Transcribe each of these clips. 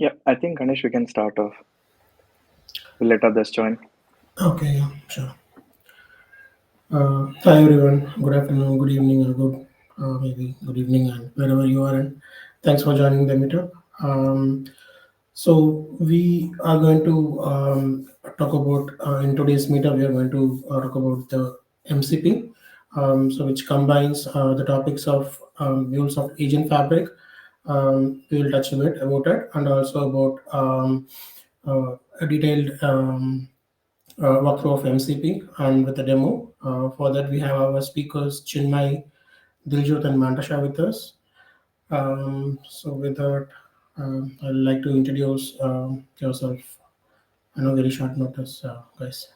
Yeah, I think Ganesh, we can start off. We'll let others join. Okay, yeah, sure. Hi everyone. Good afternoon, good evening, or maybe good evening, and wherever you are. And thanks for joining the meetup. So we are going to talk about in today's meetup. We are going to talk about the MCP, so which combines the topics of views of agent fabric. We will touch a bit about it, and also about a detailed walkthrough of MCP and with a demo. For that, we have our speakers Chinmay, Diljot, and Mantasha with us. So, with that, I'd like to introduce yourself. I know very short notice, guys.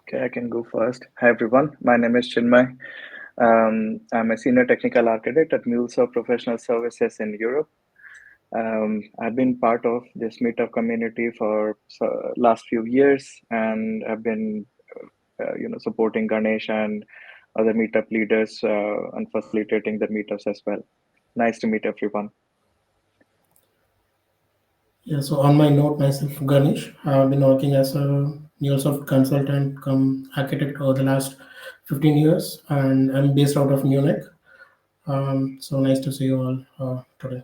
Okay, I can go first. Hi, everyone. My name is Chinmay. I'm a senior technical architect at MuleSoft Professional Services in Europe. I've been part of this meetup community for last few years, and I've been, supporting Ganesh and other meetup leaders and facilitating the meetups as well. Nice to meet everyone. Yeah, so on my note, myself, Ganesh, I've been working as a MuleSoft consultant come architect over the last 15 years, and I'm based out of Munich. So nice to see you all today.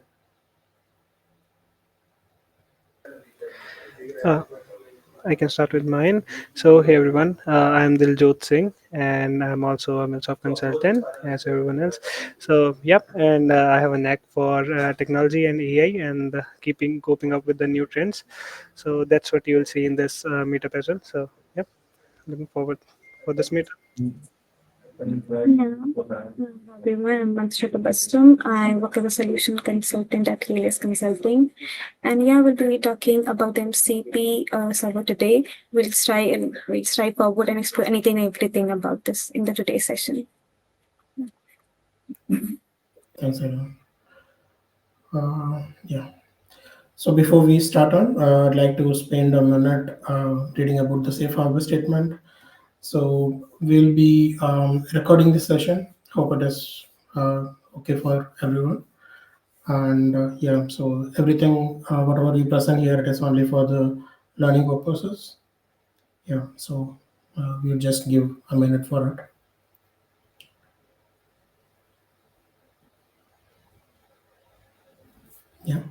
Uh, I can start with mine. So, hey everyone, I'm Diljot Singh, and I'm also a MuleSoft consultant, as everyone else. So, yep, and I have a knack for technology and AI, and keeping coping up with the new trends. So that's what you will see in this meetup as well. So, yep, looking forward for this meetup. Yeah, everyone, I'm Manshika Bastum. I work as a solution consultant at Helios Consulting. And yeah, we'll be talking about the MCP server today. We'll strive forward and explore anything and everything about this in the today's session. Thanks, everyone. Yeah. So before we start on, I'd like to spend a minute reading about the safe harbor statement. So we'll be recording this session. Hope it is okay for everyone. And yeah, so everything, whatever we present here, it is only for the learning purposes. Yeah, so we'll just give a minute for it. Yeah.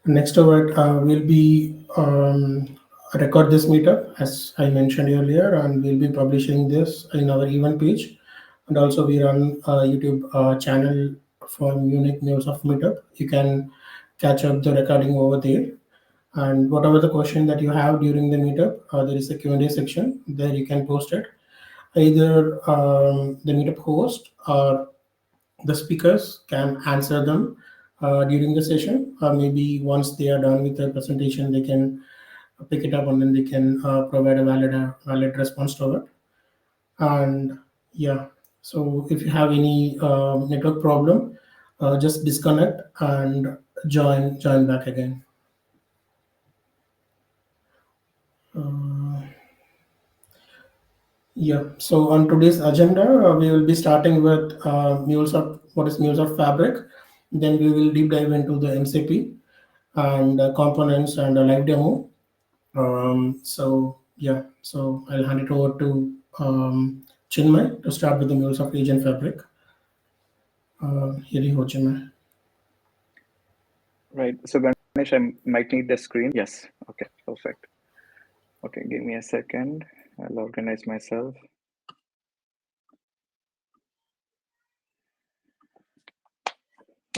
Next over it, we'll be record this meetup as I mentioned earlier, and we'll be publishing this in our event page. And also, we run a YouTube channel for Munich MuleSoft Meetup. You can catch up the recording over there. And whatever the question that you have during the meetup, there is a Q&A section. There you can post it. Either the meetup host or the speakers can answer them during the session, or maybe once they are done with their presentation, they can pick it up and then they can provide a valid response to it. And yeah, so if you have any network problem, just disconnect and join back again. Uh, yeah, so on today's agenda, we will be starting with MuleSoft, what is MuleSoft Fabric. Then we will deep dive into the MCP and components and a live demo. So yeah, so I'll hand it over to Chinmay to start with the MuleSoft Agent Fabric. Here you go, Chinmay. Right. So Ganesh, I might need the screen. Yes. Okay. Perfect. Okay. Give me a second. I'll organize myself.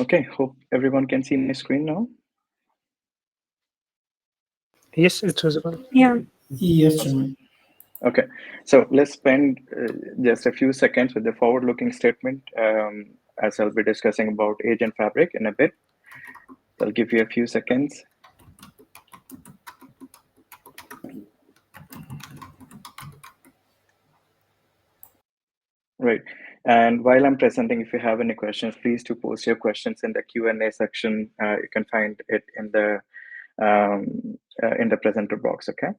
Okay. Hope everyone can see my screen now. Yes, it's visible. Yeah. Yes, Chinmay. Okay. So let's spend just a few seconds with the forward-looking statement, as I'll be discussing about Agent Fabric in a bit. I'll give you a few seconds. Right. And while I'm presenting, if you have any questions, please do post your questions in the Q&A section. You can find it in the presenter box. Okay.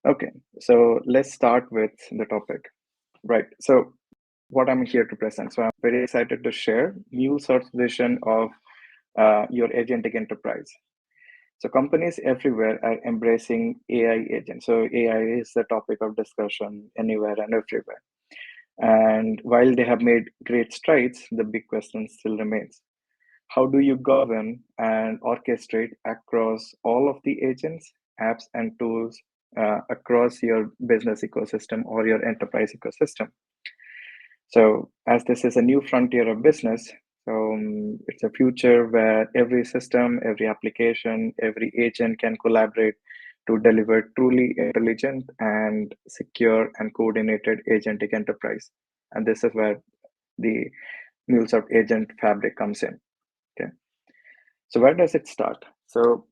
Okay. So let's start with the topic. Right. So what I'm here to present. So I'm very excited to share MuleSoft's vision of your agentic enterprise. So companies everywhere are embracing AI agents. So AI is the topic of discussion anywhere and everywhere. And while they have made great strides, the big question still remains. How do you govern and orchestrate across all of the agents, apps, and tools across your business ecosystem or your enterprise ecosystem? So, as this is a new frontier of business, it's a future where every system, every application, every agent can collaborate to deliver truly intelligent and secure and coordinated agentic enterprise. And this is where the MuleSoft agent fabric comes in. Okay. So where does it start? So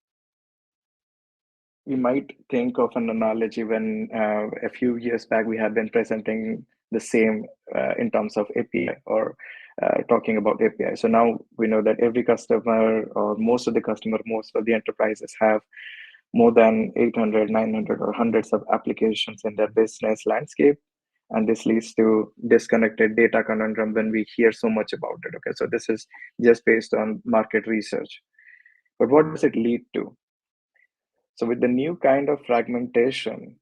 you might think of an analogy when a few years back we had been presenting the same in terms of API or talking about API. So now we know that every customer or most of the enterprises have more than 800, 900 or hundreds of applications in their business landscape. And this leads to disconnected data conundrum when we hear so much about it. Okay, so this is just based on market research. But what does it lead to? So with the new kind of fragmentation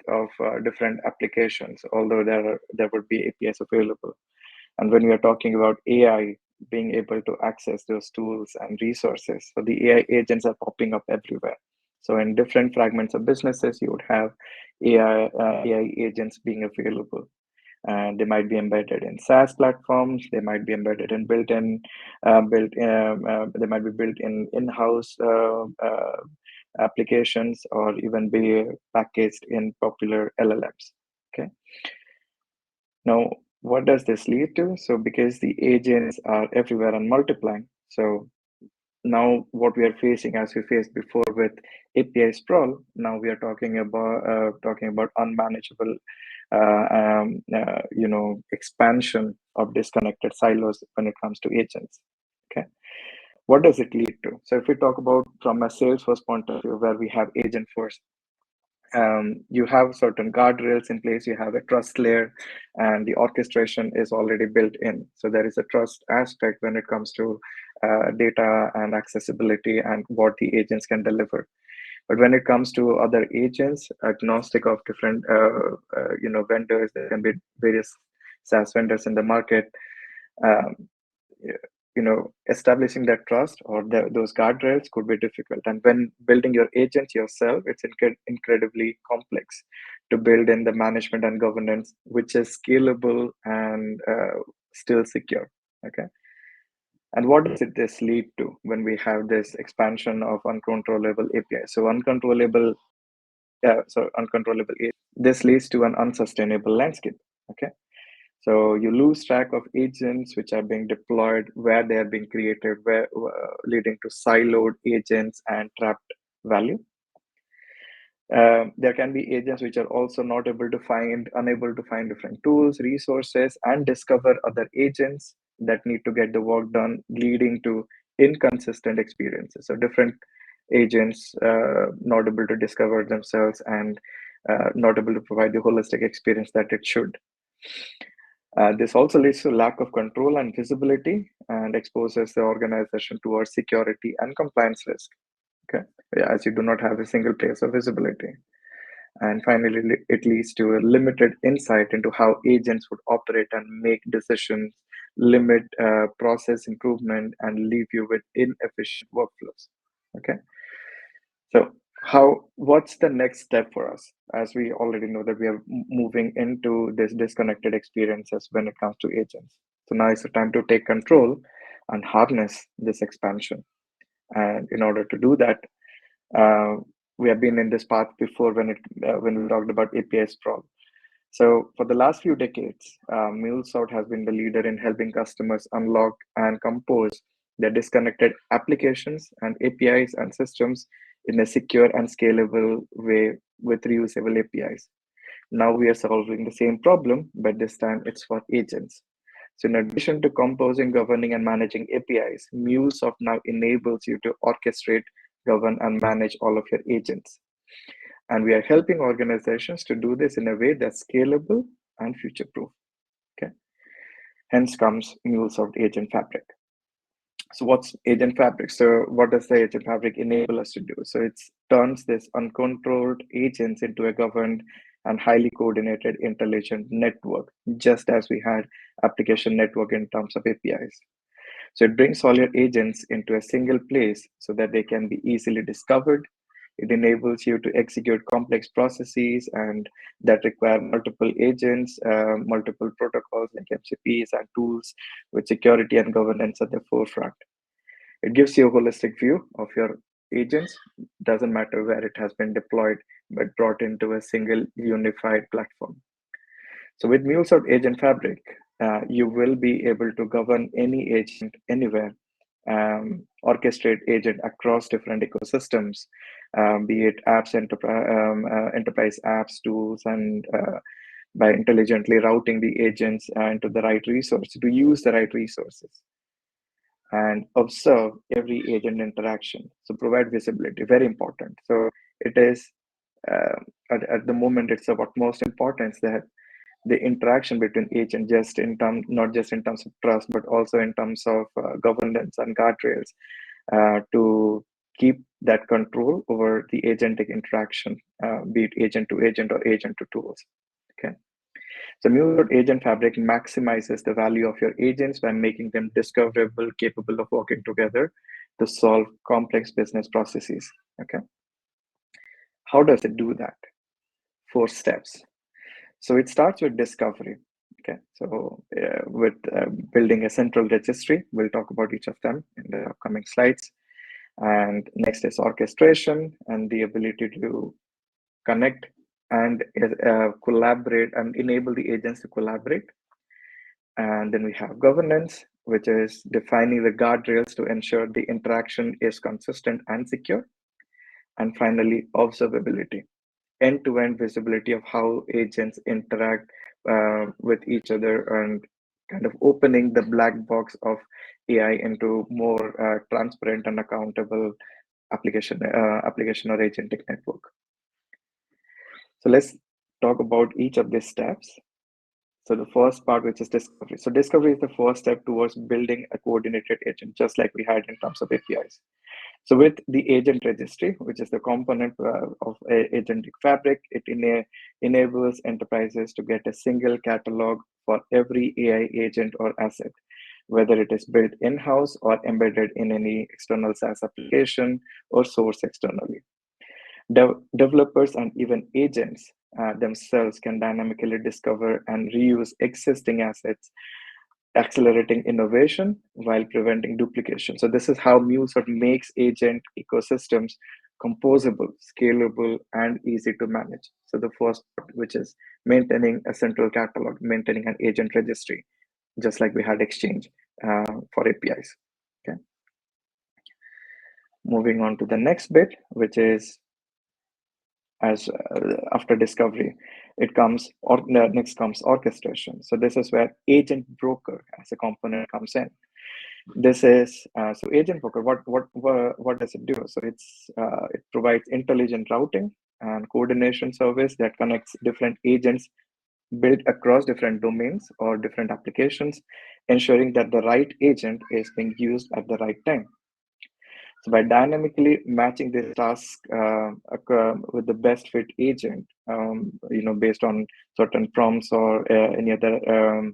of different applications, although there would be APIs available, and when we are talking about AI being able to access those tools and resources, so the AI agents are popping up everywhere. So in different fragments of businesses, you would have AI agents being available. And they might be embedded in SaaS platforms. They might be embedded in they might be built in in-house applications, or even be packaged in popular LLMs. Okay. Now, what does this lead to? So, because the agents are everywhere and multiplying, so now what we are facing, as we faced before with API sprawl, now we are talking about unmanageable expansion of disconnected silos when it comes to agents. Okay, what does it lead to? So if we talk about from a Salesforce point of view, where we have Agentforce, you have certain guardrails in place, you have a trust layer, and the orchestration is already built in. So there is a trust aspect when it comes to data and accessibility and what the agents can deliver. But when it comes to other agents, agnostic of different vendors, there can be various SaaS vendors in the market. Establishing that trust or those guardrails could be difficult. And when building your agents yourself, it's incredibly complex to build in the management and governance, which is scalable and still secure. Okay. And what does this lead to when we have this expansion of uncontrollable API? So uncontrollable, this leads to an unsustainable landscape. Okay. So you lose track of agents which are being deployed, where they are being created, leading to siloed agents and trapped value. There can be agents which are also unable to find different tools, resources, and discover other agents that need to get the work done, leading to inconsistent experiences. So different agents not able to discover themselves and not able to provide the holistic experience that it should. This also leads to lack of control and visibility and exposes the organization towards security and compliance risk. Okay, as you do not have a single place of visibility. And finally, it leads to a limited insight into how agents would operate and make decisions, limit process improvement, and leave you with inefficient workflows. Okay. So what's the next step for us? As we already know that we are moving into this disconnected experiences when it comes to agents. So now is the time to take control and harness this expansion. And in order to do that, we have been in this path before when we talked about API sprawl. So for the last few decades, MuleSoft has been the leader in helping customers unlock and compose their disconnected applications and APIs and systems in a secure and scalable way with reusable APIs. Now we are solving the same problem, but this time it's for agents. So in addition to composing, governing, and managing APIs, MuleSoft now enables you to orchestrate, govern, and manage all of your agents. And we are helping organizations to do this in a way that's scalable and future-proof. Okay. Hence comes MuleSoft Agent Fabric. So what's Agent Fabric? So what does the Agent Fabric enable us to do? So it turns this uncontrolled agents into a governed and highly coordinated intelligent network, just as we had application network in terms of APIs. So it brings all your agents into a single place so that they can be easily discovered. It enables you to execute complex processes and that require multiple agents, multiple protocols like MCPs and tools with security and governance at the forefront. It gives you a holistic view of your agents. Doesn't matter where it has been deployed, but brought into a single unified platform. So with MuleSoft Agent Fabric, you will be able to govern any agent anywhere, orchestrate agent across different ecosystems, be it apps, enterprise apps, tools, and by intelligently routing the agents into the right resource to use the right resources and observe every agent interaction. So provide visibility, very important. So it is at the moment it's of utmost importance that the interaction between agent not just in terms of trust, but also in terms of governance and guardrails to keep that control over the agentic interaction, be it agent to agent or agent to tools. Okay. So MuleSoft Agent Fabric maximizes the value of your agents by making them discoverable, capable of working together to solve complex business processes. Okay. How does it do that? 4 steps. So it starts with discovery. Okay, so with building a central registry, we'll talk about each of them in the upcoming slides. And next is orchestration and the ability to connect and collaborate and enable the agents to collaborate. And then we have governance, which is defining the guardrails to ensure the interaction is consistent and secure. And finally, observability, end-to-end visibility of how agents interact with each other and kind of opening the black box of AI into more transparent and accountable application or agentic network. So let's talk about each of these steps. So the first part, which is discovery. So discovery is the first step towards building a coordinated agent, just like we had in terms of APIs. So with the agent registry, which is the component of agentic fabric, it enables enterprises to get a single catalog for every AI agent or asset, whether it is built in-house or embedded in any external SaaS application or sourced externally. Developers and even agents themselves can dynamically discover and reuse existing assets, accelerating innovation while preventing duplication. So this is how MuleSoft makes agent ecosystems composable, scalable, and easy to manage. So the first part, which is maintaining a central catalog, maintaining an agent registry, just like we had Exchange for APIs. Okay. Moving on to the next bit, which is as after discovery, next comes orchestration. So this is where agent broker as a component comes in. This is so agent broker. What does it do? So it provides intelligent routing and coordination service that connects different agents built across different domains or different applications, ensuring that the right agent is being used at the right time. So by dynamically matching this task with the best fit agent, based on certain prompts or any other,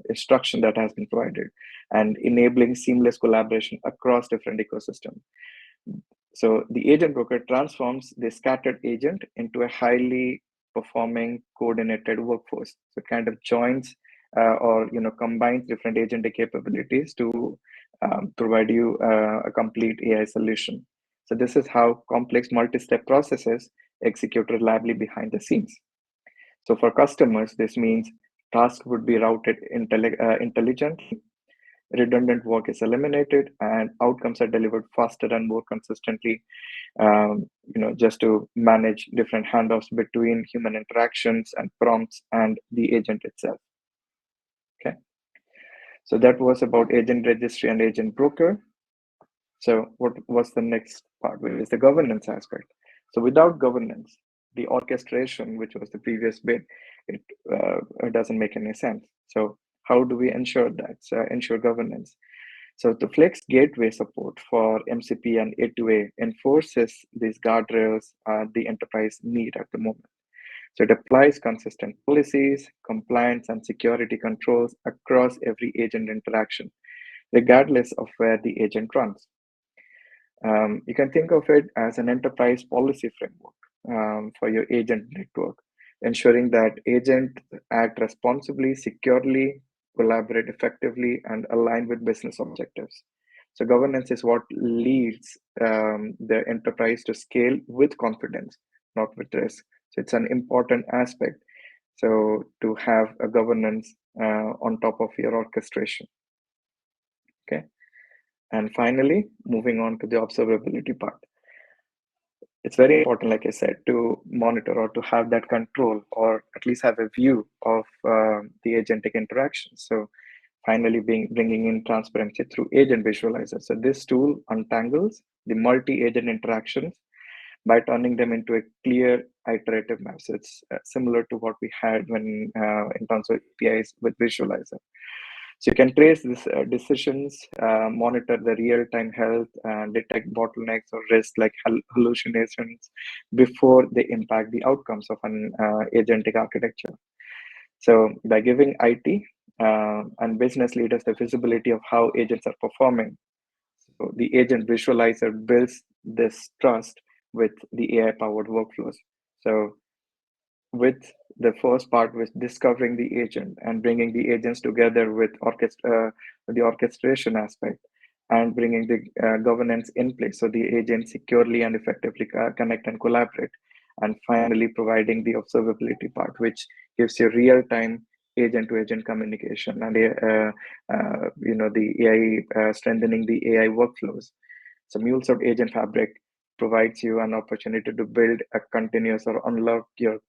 instruction that has been provided, and enabling seamless collaboration across different ecosystems. So the agent broker transforms the scattered agent into a highly performing coordinated workforce. So it kind of joins or combines different agentic capabilities to provide you a complete AI solution. So this is how complex multi-step processes execute reliably behind the scenes. So for customers, this means tasks would be routed intelligently, redundant work is eliminated, and outcomes are delivered faster and more consistently, just to manage different handoffs between human interactions and prompts and the agent itself. Okay. So that was about agent registry and agent broker. So what was the next part, which is the governance aspect? So without governance, the orchestration, which was the previous bit, it doesn't make any sense. So how do we ensure that? So ensure governance. So the Flex Gateway support for MCP and A2A enforces these guardrails the enterprise need at the moment. So it applies consistent policies, compliance, and security controls across every agent interaction, regardless of where the agent runs. You can think of it as an enterprise policy framework for your agent network, ensuring that agents act responsibly, securely, collaborate effectively, and align with business objectives. So, governance is what leads the enterprise to scale with confidence, not with risk. So, it's an important aspect. So, to have a governance on top of your orchestration. Okay. And finally, moving on to the observability part. It's very important, like I said, to monitor or to have that control or at least have a view of the agentic interactions. So finally bringing in transparency through agent visualizer. So this tool untangles the multi-agent interactions by turning them into a clear iterative map. So it's similar to what we had when in terms of APIs with visualizer. So you can trace these decisions, monitor the real-time health, detect bottlenecks or risks like hallucinations before they impact the outcomes of an agentic architecture. So by giving IT and business leaders the visibility of how agents are performing, so the agent visualizer builds this trust with the AI-powered workflows. So with the first part with discovering the agent and bringing the agents together with the orchestration aspect and bringing the governance in place so the agents securely and effectively connect and collaborate, and finally providing the observability part, which gives you real-time agent to agent communication and the AI strengthening the AI workflows. So MuleSoft Agent Fabric provides you an opportunity to build a continuous or unlock your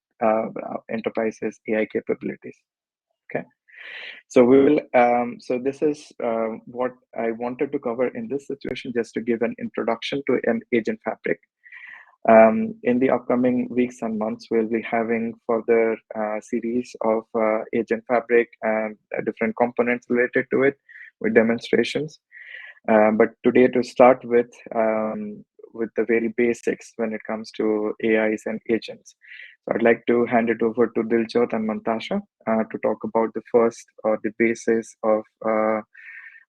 enterprise's AI capabilities. Okay, so we will. So this is what I wanted to cover in this situation, just to give an introduction to an Agent Fabric. In the upcoming weeks and months, we'll be having further series of Agent Fabric and different components related to it with demonstrations. But today, to start with the very basics when it comes to AIs and agents. So I'd like to hand it over to Diljot and Mantasha to talk about the first or the basis of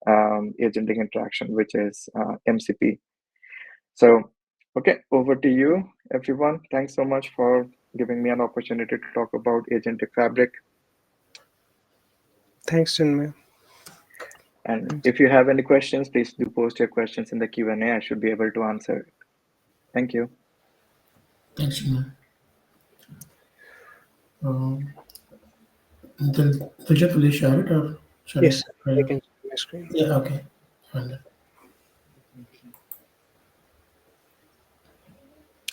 agentic interaction, which is MCP. So, okay, over to you, everyone. Thanks so much for giving me an opportunity to talk about agentic fabric. Thanks, Chinmay. And if you have any questions, please do post your questions in the Q&A. I should be able to answer it. Thank you. Thanks, Shima. Diljit, will you share it or shall Yes, I? I can share my screen. Yeah, okay. Fine.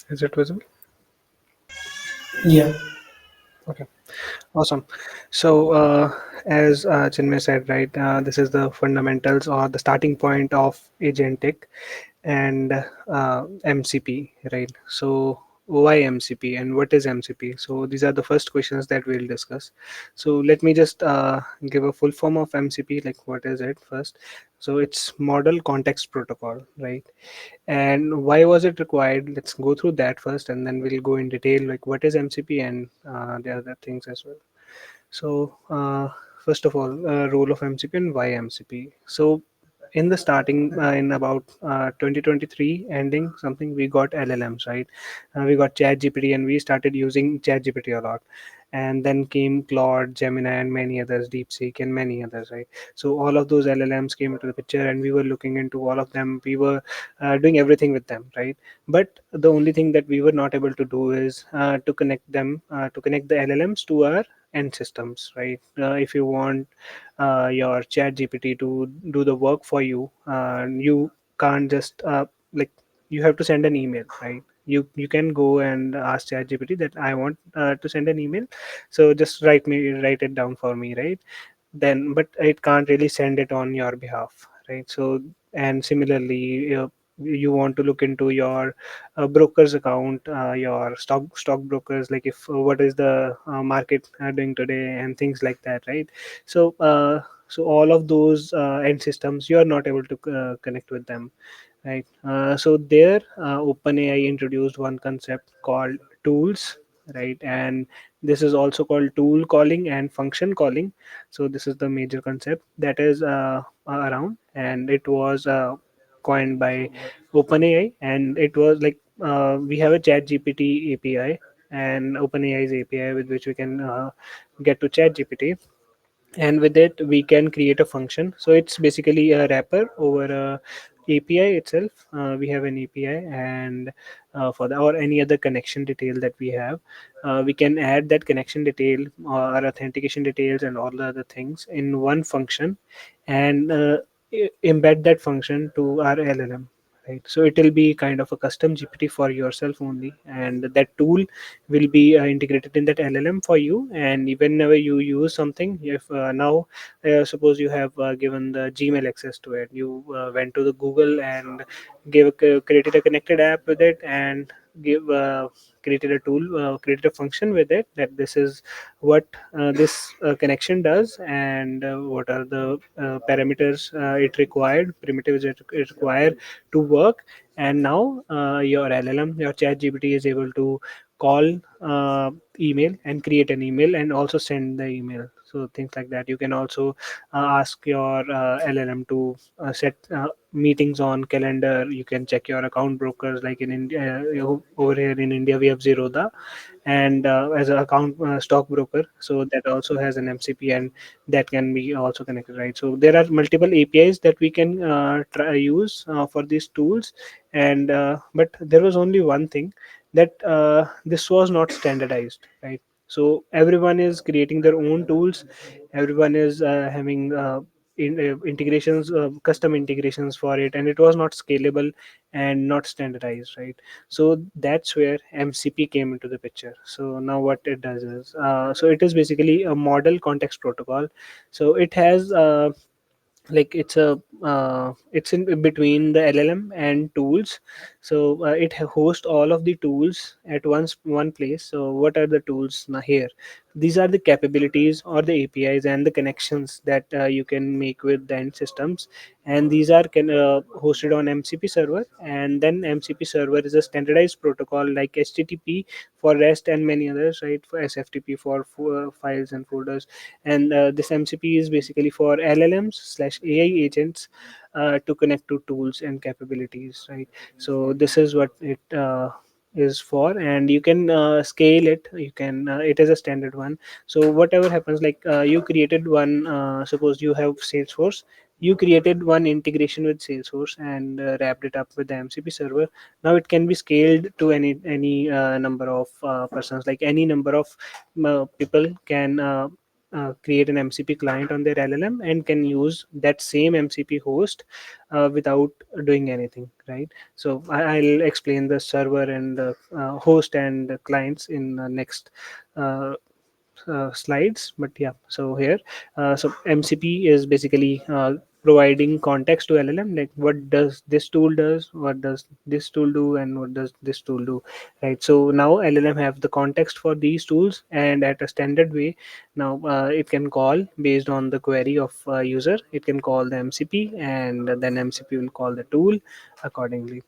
Is it visible? Yeah. Okay, awesome. So, as Chinmay said, right, this is the fundamentals or the starting point of agentic and MCP, right? So, why MCP and what is MCP? So, these are the first questions that we'll discuss. So, let me just give a full form of MCP, like what is it first? So, it's Model Context Protocol, right? And why was it required? Let's go through that first, and then we'll go in detail, like what is MCP and the other things as well. So, first of all, role of MCP and why MCP. So, in the starting, in about 2023 ending something, we got LLMs, right? We got ChatGPT, and we started using ChatGPT a lot. And then came Claude, Gemini, and many others, DeepSeek, and many others, right? So all of those LLMs came into the picture, and we were looking into all of them. We were doing everything with them, right? But the only thing that we were not able to do is to connect them, to connect the LLMs to our end systems, right? If you want your chat gpt to do the work for you, you can't just like you have to send an email, right? You can go and ask chat gpt that I want to send an email, so just write it down for me, right? Then but it can't really send it on your behalf, right? So and similarly, you want to look into your broker's account, your stock brokers, like if what is the market doing today and things like that, right? So all of those end systems, you are not able to connect with them, right? So there, OpenAI introduced one concept called tools, right? And this is also called tool calling and function calling. So this is the major concept that is around, and it was coined by OpenAI, and it was like we have a Chat GPT API and OpenAI's API with which we can get to Chat GPT, and with it we can create a function. So it's basically a wrapper over a API itself. We have an API, and for the or any other connection detail that we have, we can add that connection detail or authentication details and all the other things in one function, and embed that function to our LLM, right? So it will be kind of a custom GPT for yourself only, and that tool will be integrated in that LLM for you. And whenever you use something, if now suppose you have given the Gmail access to it, you went to the Google and created a connected app with it, and give created a tool, created a function with it, that this is what this connection does, and what are the parameters it required, primitives it required to work. And now your LLM, your chat GPT, is able to call email and create an email and also send the email. So things like that. You can also ask your LLM to set meetings on calendar. You can check your account brokers, like in India. Over here in India we have Zerodha, and as an account stockbroker, so that also has an MCP, and that can be also connected, right? So there are multiple APIs that we can use for these tools. And but there was only one thing, that this was not standardized, right? So everyone is creating their own tools, everyone is having integrations, custom integrations for it, and it was not scalable and not standardized, right? So that's where MCP came into the picture. So now what it does is, so it is basically a model context protocol. So it has like it's in between the LLM and tools. So it hosts all of the tools at one place. So what are the tools now here? These are the capabilities or the APIs and the connections that you can make with the end systems, and these are hosted on MCP server. And then MCP server is a standardized protocol like HTTP for REST and many others, right? For SFTP for files and folders. And this MCP is basically for LLMs slash AI agents to connect to tools and capabilities, right? So this is what it is for, and you can scale it. You can it is a standard one. So whatever happens, like you created one, suppose you have Salesforce, you created one integration with Salesforce and wrapped it up with the MCP server. Now it can be scaled to any number of persons, like any number of people can create an MCP client on their LLM and can use that same MCP host without doing anything, right? So I'll explain the server and the host and the clients in the next uh, slides. But yeah, so here, so MCP is basically providing context to LLM, like what does this tool does, what does this tool do, and what does this tool do, right? So now LLM have the context for these tools, and at a standard way, now it can call based on the query of user. It can call the MCP, and then MCP will call the tool accordingly.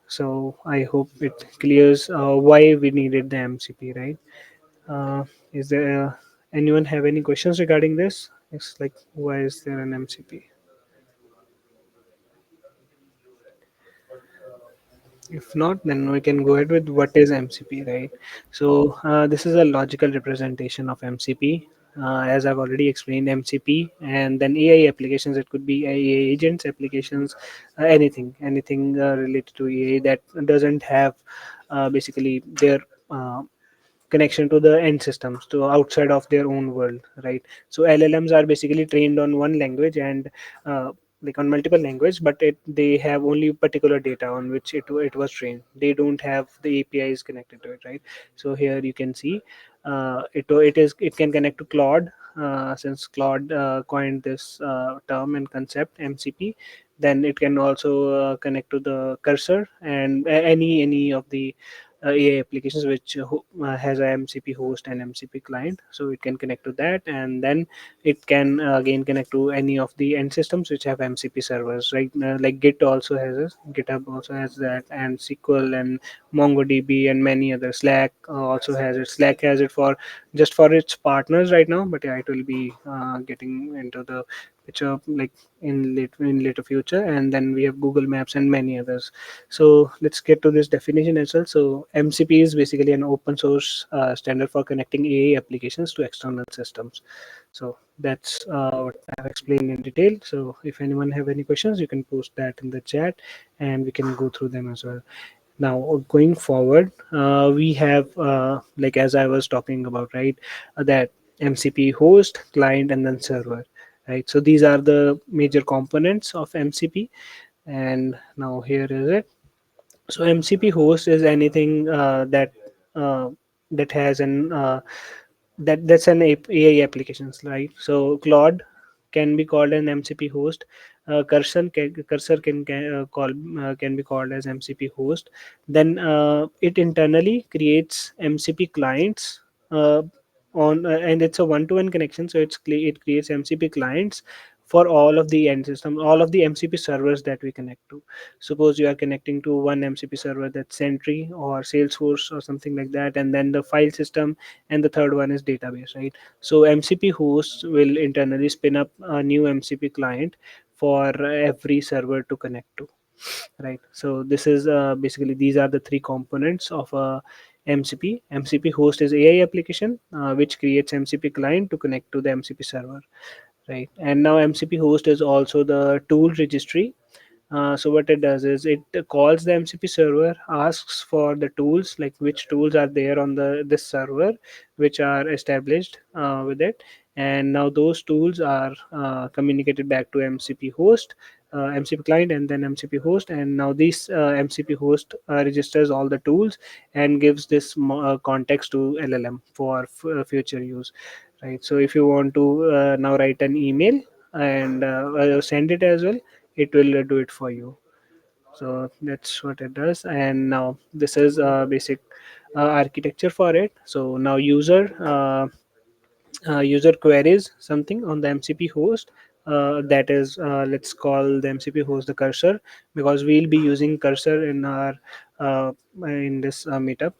So I hope it clears why we needed the MCP, right? Is there anyone have any questions regarding this? It's like, why is there an MCP? If not, then we can go ahead with what is MCP, right? So this is a logical representation of MCP. As I've already explained, MCP, and then AI applications. It could be AI agents, applications, anything related to AI that doesn't have basically their connection to the end systems, to outside of their own world, right? So LLMs are basically trained on one language, and like on multiple language, but they have only particular data on which it was trained. They don't have the APIs connected to it, right? So here you can see it can connect to Claude, since Claude coined this term and concept MCP. then it can also connect to the cursor and any of the AI applications which has a MCP host and MCP client. So it can connect to that, and then it can again connect to any of the end systems which have MCP servers, right? Like Git also has it, GitHub also has that, and SQL and MongoDB and many others. Slack also has it. Slack has it for just for its partners right now, but yeah, it will be getting into the picture like in later future. And then we have Google Maps and many others. So let's get to this definition as well. So MCP is basically an open source standard for connecting AI applications to external systems. So that's what I've explained in detail. So if anyone have any questions, you can post that in the chat, and we can go through them as well. Now going forward, we have like as I was talking about, right, that MCP host, client, and then server, right? So these are the major components of MCP. And now here is it. So MCP host is anything uh, that has an that's an AI applications, right? So Claude can be called an MCP host. Cursor can be called as MCP host. Then it internally creates MCP clients and it's a one-to-one connection. So it creates MCP clients for all of the end system, all of the MCP servers that we connect to. Suppose you are connecting to one MCP server, that's Sentry or Salesforce or something like that, and then the file system, and the third one is database, right? So MCP hosts will internally spin up a new MCP client for every server to connect to, right? So this is basically these are the three components of a MCP. MCP host is AI application which creates MCP client to connect to the MCP server, right? And now MCP host is also the tool registry. So what it does is it calls the MCP server, asks for the tools, like which tools are there on the this server, which are established with it, and now those tools are communicated back to MCP host, MCP client, and then MCP host. And now this MCP host registers all the tools and gives this context to LLM for future use, right? So if you want to now write an email and send it as well, it will do it for you. So that's what it does. And now this is basic architecture for it. So now user queries something on the MCP host. That is, let's call the MCP host the cursor, because we'll be using cursor uh, in this meetup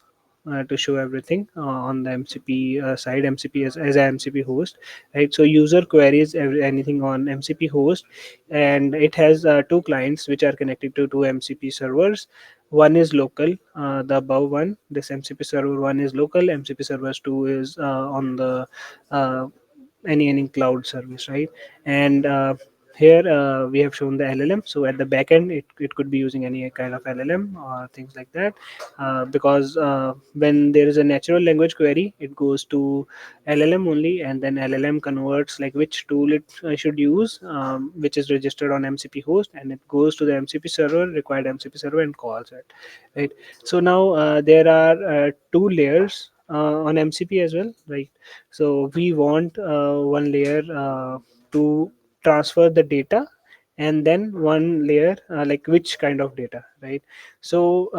to show everything on the MCP side. MCP as a MCP host, right? So user queries anything on MCP host, and it has two clients which are connected to two MCP servers. One is local, the above one. This MCP server one is local. MCP servers two is on the uh, any cloud service, right? And here we have shown the LLM. So at the back end, it could be using any kind of LLM or things like that, because when there is a natural language query, it goes to LLM only, and then LLM converts like which tool it should use, which is registered on MCP host, and it goes to the MCP server, required MCP server, and calls it, right? So now there are two layers on MCP as well, right? So we want one layer to transfer the data, and then one layer like which kind of data, right? So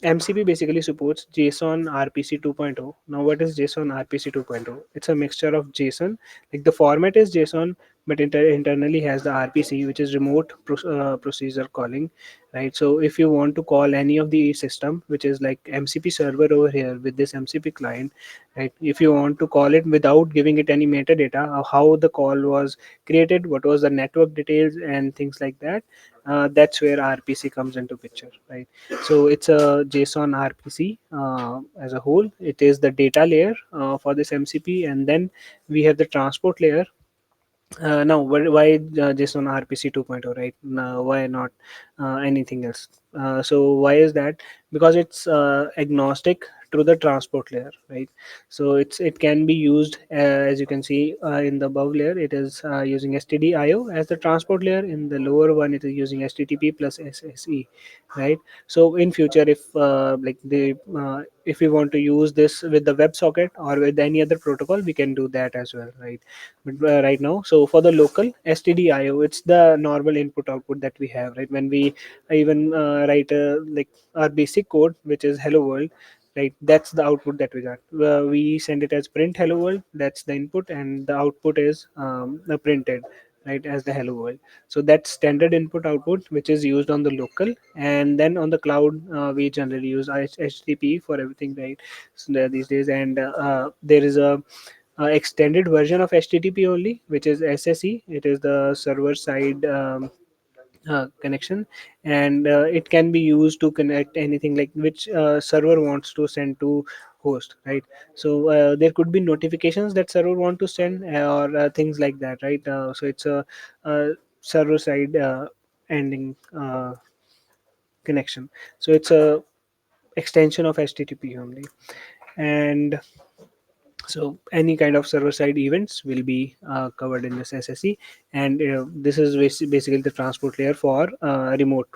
MCP basically supports JSON RPC 2.0. Now, what is JSON RPC 2.0? It's a mixture of JSON, like the format is JSON, but internally has the RPC, which is remote procedure calling, right? So, if you want to call any of the system, which is like MCP server over here with this MCP client, right? If you want to call it without giving it any metadata of how the call was created, what was the network details, and things like that, that's where RPC comes into picture, right? So it's a JSON RPC as a whole. It is the data layer for this MCP, and then we have the transport layer. Now, why JSON RPC 2.0, right? Now, why not anything else? So why is that? Because it's agnostic through the transport layer, right? So it can be used, as you can see in the above layer, it is using stdio as the transport layer. In the lower one, it is using http plus sse, right? So in future, if we want to use this with the WebSocket or with any other protocol, we can do that as well, right? But right now, so for the local stdio, it's the normal input output that we have, right? When we even write like our basic code, which is hello world, right? That's the output that we got. We send it as print hello world, that's the input, and the output is printed, right, as the hello world. So that's standard input output, which is used on the local. And then on the cloud, we generally use http for everything, right? So these days, and there is a extended version of http only, which is sse. It is the server side connection, and it can be used to connect anything like which server wants to send to host, right? So there could be notifications that server want to send, or things like that, right? So it's a server side ending connection. So it's a extension of http only. And so any kind of server side events will be covered in this sse. And this is basically the transport layer for remote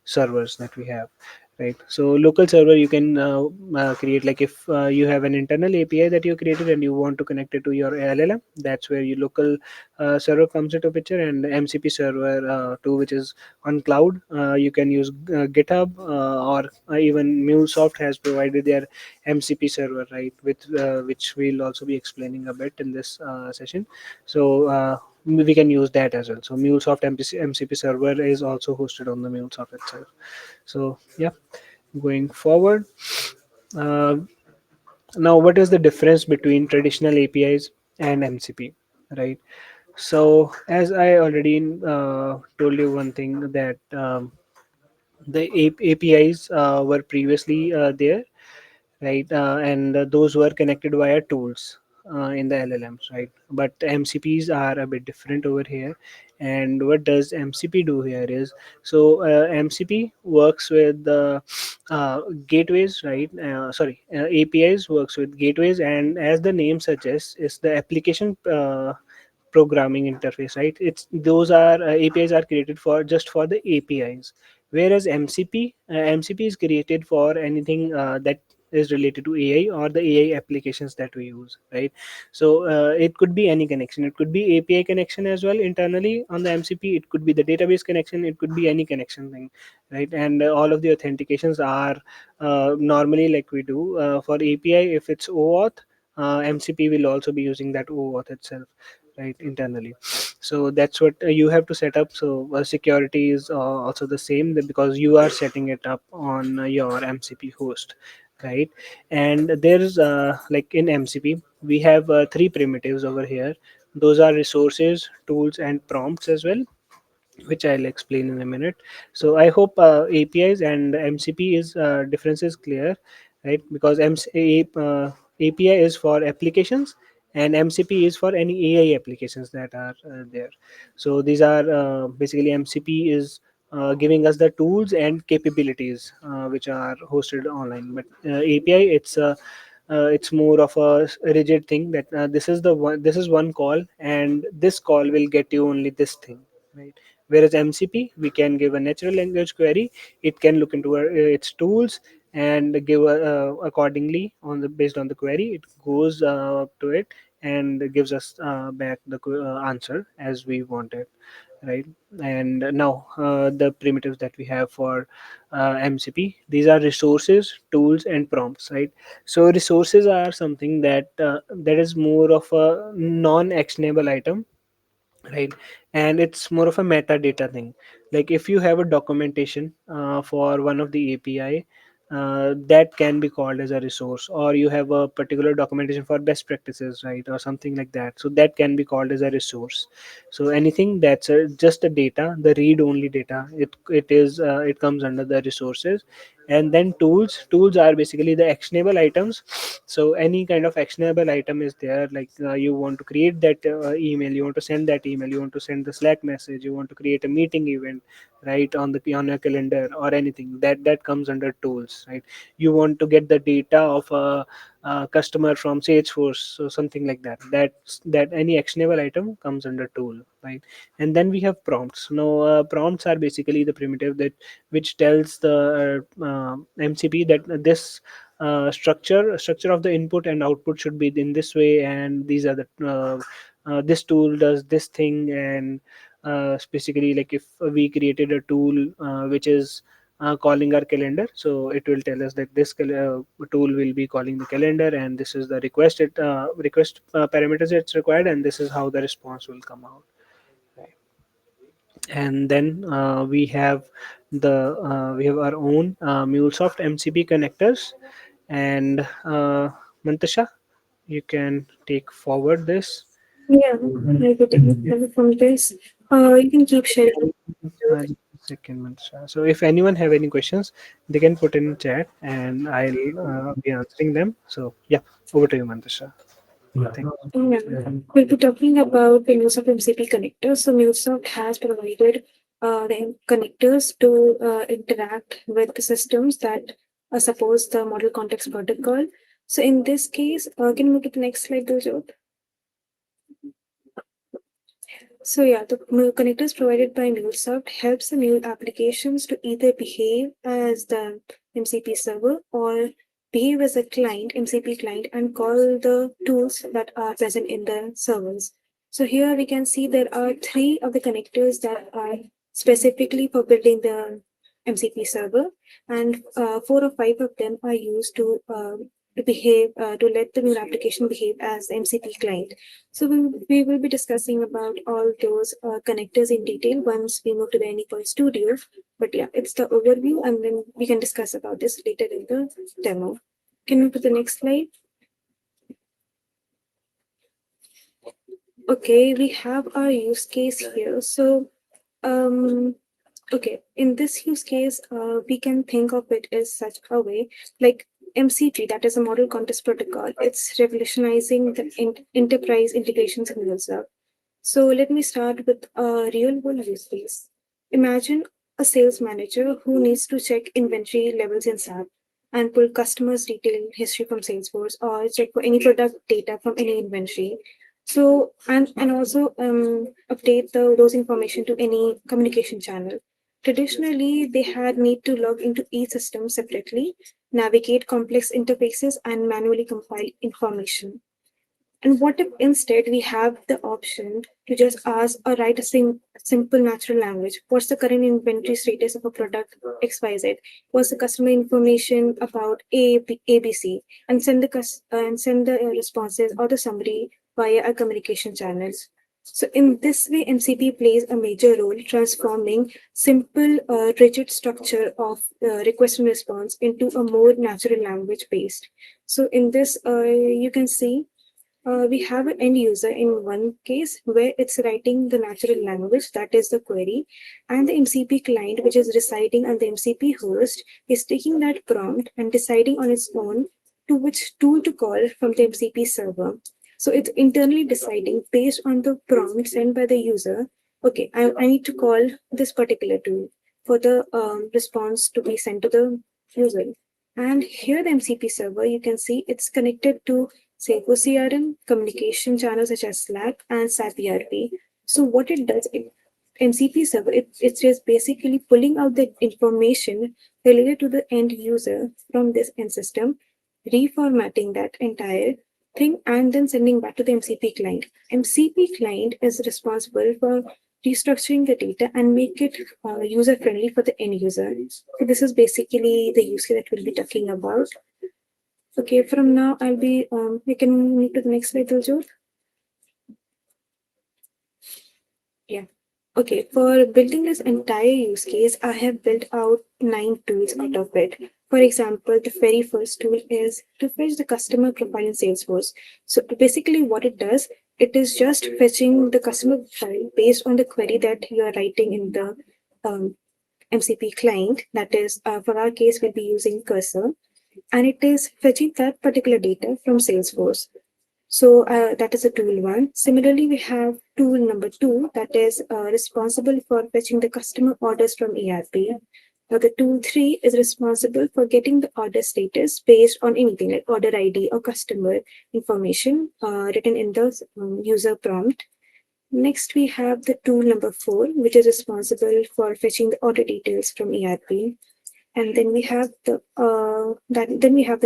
servers that we have, right? So local server, you can create, like if you have an internal api that you created and you want to connect it to your llm, that's where your local server comes into picture. And mcp server too, which is on cloud, you can use github, or even MuleSoft has provided their MCP server, right? With which we'll also be explaining a bit in this session. So we can use that as well. So MuleSoft MCP server is also hosted on the MuleSoft itself. So yeah, going forward, uh, now what is the difference between traditional APIs and MCP, right? So as I already told you one thing, that the APIs were previously there, right? And those were connected via tools in the LLMs, right? But MCPs are a bit different over here. And what does MCP do here is, so MCP works with the gateways, right? APIs works with gateways, and as the name suggests, is the application programming interface, right? It's those are APIs are created for just for the APIs, whereas MCP is created for anything that is related to AI or the AI applications that we use, right? So it could be any connection. It could be API connection as well internally on the MCP. It could be the database connection. It could be any connection thing, right? And all of the authentications are normally like we do for API. If it's OAuth, MCP will also be using that OAuth itself, right, internally. So that's what you have to set up. So security is also the same, because you are setting it up on your MCP host, right? And there's like in MCP we have three primitives over here. Those are resources, tools, and prompts as well, which I'll explain in a minute. So I hope APIs and MCP is difference is clear, right? Because API is for applications, and MCP is for any AI applications that are there. So these are basically, MCP is giving us the tools and capabilities which are hosted online. But API, it's more of a rigid thing, that this is one call, and this call will get you only this thing, right? Whereas MCP, we can give a natural language query. It can look into its tools and give accordingly on the based on the query. It goes to it and gives us back the answer as we want it, right? And now the primitives that we have for MCP, these are resources, tools, and prompts, right? So resources are something that is more of a non-actionable item, right? And it's more of a metadata thing. Like if you have a documentation for one of the API, that can be called as a resource, or you have a particular documentation for best practices, right, or something like that, so that can be called as a resource. So anything that's just a data, the read only data, it comes under the resources. And then tools are basically the actionable items. So any kind of actionable item is there, like you want to create that email, you want to send that email, you want to send the Slack message, you want to create a meeting event, right, on your calendar or anything, that comes under tools, right? You want to get the data of a customer from Salesforce, so something like that, that any actionable item comes under tool, right? And then we have prompts. Now prompts are basically the primitive that which tells the MCP that this structure of the input and output should be in this way, and these are the this tool does this thing. And basically, like if we created a tool which is calling our calendar, so it will tell us that this tool will be calling the calendar, and this is the request parameters it's required, and this is how the response will come out. And then we have our own MuleSoft MCP connectors. And Mantasha, you can take forward this. Yeah, I will take it from this. You can keep sharing. Just a second, Mantasha. So if anyone have any questions, they can put in chat, and I'll be answering them. So yeah, over to you, Mantasha. Thank Yeah. We'll be talking about the use of MCP connectors. So MuleSoft has provided the connectors to interact with the systems that suppose the model context protocol. So in this case, can you move to the next slide, Diljot? So yeah, the connectors provided by MuleSoft helps the Mule applications to either behave as the MCP server or behave as a client, MCP client, and call the tools that are present in the servers. So here we can see there are three of the connectors that are specifically for building the MCP server, and four or five of them are used to behave to let the Mule application behave as the MCP client. So we will be discussing about all those connectors in detail once we move to the Anypoint Studio. But yeah, it's the overview, and then we can discuss about this later in the demo. Can we put the next slide? Okay, we have our use case here. So, okay, in this use case, we can think of it as such a way, like MCP, that is a model context protocol. It's revolutionizing the enterprise integrations in MuleSoft. So let me start with a real world use case. Imagine a sales manager who needs to check inventory levels in SAP and pull customers' detail history from Salesforce or check for any product data from any inventory. So and also update those information to any communication channel. Traditionally, they had need to log into each system separately, navigate complex interfaces, and manually compile information. And what if instead we have the option to just ask or write a simple natural language? What's the current inventory status of a product XYZ? What's the customer information about ABC? And send the responses or the summary via our communication channels. So in this way, MCP plays a major role transforming simple, rigid structure of request and response into a more natural language based. So in this, you can see we have an end user in one case where it's writing the natural language, that is the query, and the MCP client, which is residing on the MCP host, is taking that prompt and deciding on its own to which tool to call from the MCP server. So it's internally deciding based on the prompt sent by the user. Okay, I need to call this particular tool for the response to be sent to the user. And here, the MCP server, you can see it's connected to Salesforce CRM, communication channels such as Slack, and SAP ERP. So what it does, MCP server, it's just basically pulling out the information related to the end user from this end system, reformatting that entire thing, and then sending back to the MCP client. MCP client is responsible for restructuring the data and make it user friendly for the end user. So this is basically the use case that we'll be talking about. Okay, from now I'll be we can move to the next slide, Diljot. Yeah. Okay, for building this entire use case, I have built out 9 tools out of it. For example, the very first tool is to fetch the customer profile in Salesforce. So basically what it does, it is just fetching the customer profile based on the query that you are writing in the um, MCP client. That is, for our case, we'll be using Cursor, and it is fetching that particular data from Salesforce. So that is a tool one. Similarly, we have tool number 2 that is responsible for fetching the customer orders from ERP. Now, the tool 3 is responsible for getting the order status based on anything like order ID or customer information written in the user prompt. Next, we have the tool number 4, which is responsible for fetching the order details from ERP. And then we have the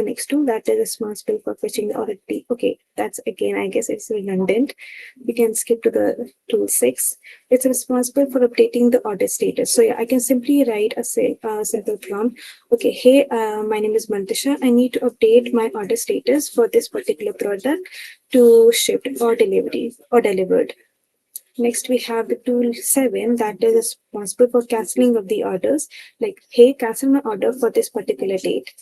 next tool that is responsible for fetching the audit. Okay, that's again, I guess it's redundant. We can skip to the tool 6. It's responsible for updating the audit status. So yeah, I can simply write a simple prompt. Okay, hey, my name is Mantisha. I need to update my order status for this particular product to shipped or delivered. Next, we have the tool 7 that is responsible for canceling of the orders, like, hey, cancel my order for this particular date.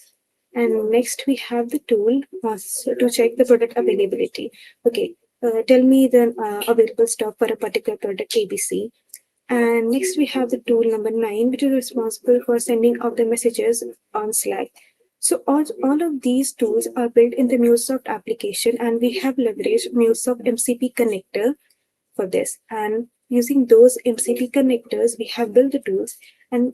And next, we have the tool to check the product availability. Okay, tell me the available stock for a particular product ABC. And next, we have the tool number 9, which is responsible for sending out the messages on Slack. So all of these tools are built in the MuleSoft application, and we have leveraged MuleSoft MCP connector for this. And using those MCP connectors, we have built the tools. And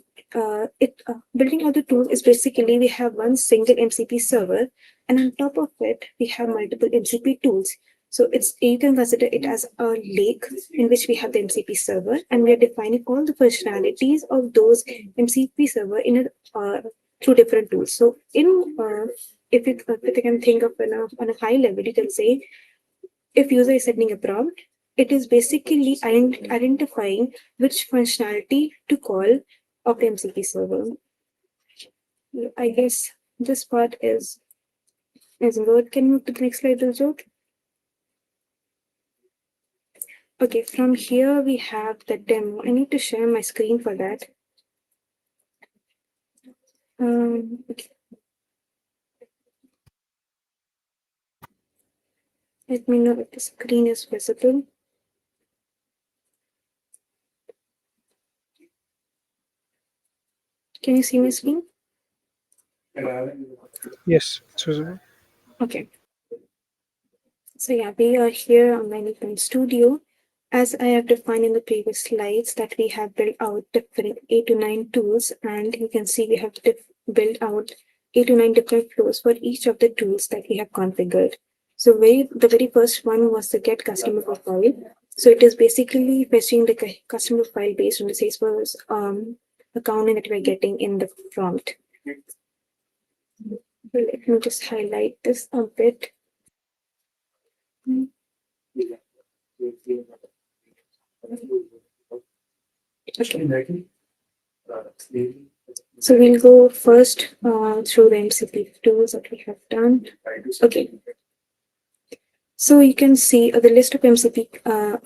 building out the tool is basically we have one single MCP server, and on top of it, we have multiple MCP tools. So you can consider it as a lake in which we have the MCP server, and we are defining all the functionalities of those MCP server through different tools. So if you can think of on a high level, you can say if user is sending a prompt, it is basically identifying which functionality to call of the MCP server. I guess this part is good. Can you move to the next slide, Diljot? Okay, from here we have the demo. I need to share my screen for that. Okay. Let me know if the screen is visible. Can you see my screen? Yes, Susan. Okay. So yeah, we are here on Management Studio. As I have defined in the previous slides, that we have built out different 8 to 9 tools, and you can see we have built out 8 to 9 different flows for each of the tools that we have configured. So the very first one was the get customer profile. So it is basically fetching the customer profile based on the Salesforce account that we're getting in the prompt. Let me just highlight this a bit. Okay. So we'll go first through the MCP tools that we have done. Okay. So you can see the list of MCP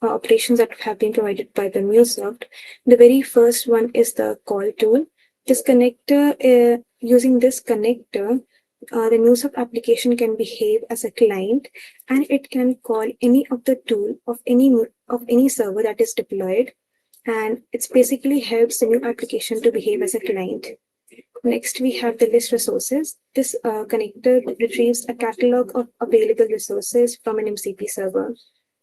operations that have been provided by the MuleSoft. The very first one is the call tool. This connector, using this connector, the MuleSoft application can behave as a client, and it can call any of the tool of any server that is deployed, and it's basically helps the new application to behave as a client. Next, we have the list resources. This connector retrieves a catalog of available resources from an MCP server.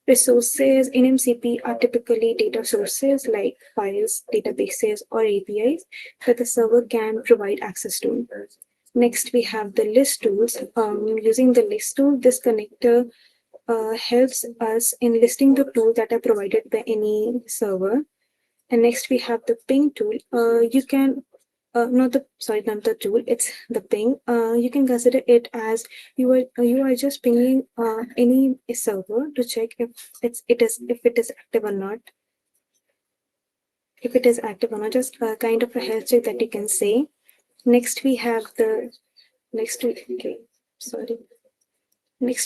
Resources in MCP are typically data sources like files, databases, or APIs that the server can provide access to. Next, we have the list tools. Using the list tool, this connector helps us in listing the tools that are provided by any server. And next, we have the ping tool. You can not the tool, it's the ping. You can consider it as you are just pinging any server to check if it is active or not. If it is active or not, just kind of a health check that you can say. Next, we have the Next,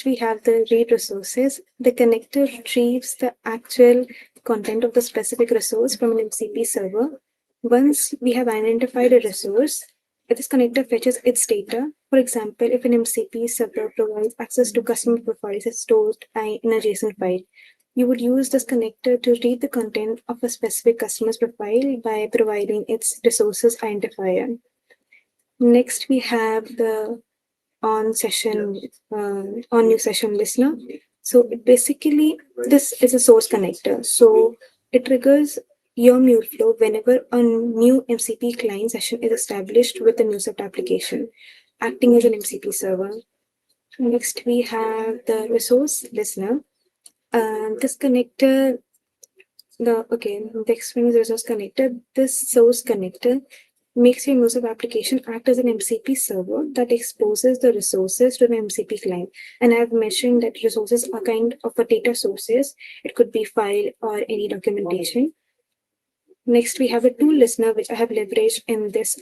we have the read resources. The connector retrieves the actual content of the specific resource from an MCP server. Once we have identified a resource, this connector fetches its data. For example, if an MCP server provides access to customer profiles, it's stored in a JSON file. You would use this connector to read the content of a specific customer's profile by providing its resources identifier. Next, we have the on new session listener. So basically, this is a source connector. So it triggers your mule flow whenever a new MCP client session is established with the MuleSoft application, acting as an MCP server. Next, we have the resource listener. This connector, next one is resource connector. This source connector makes your MuleSoft application act as an MCP server that exposes the resources to the MCP client. And I've mentioned that resources are kind of a data sources. It could be file or any documentation. Next, we have a tool listener, which I have leveraged in this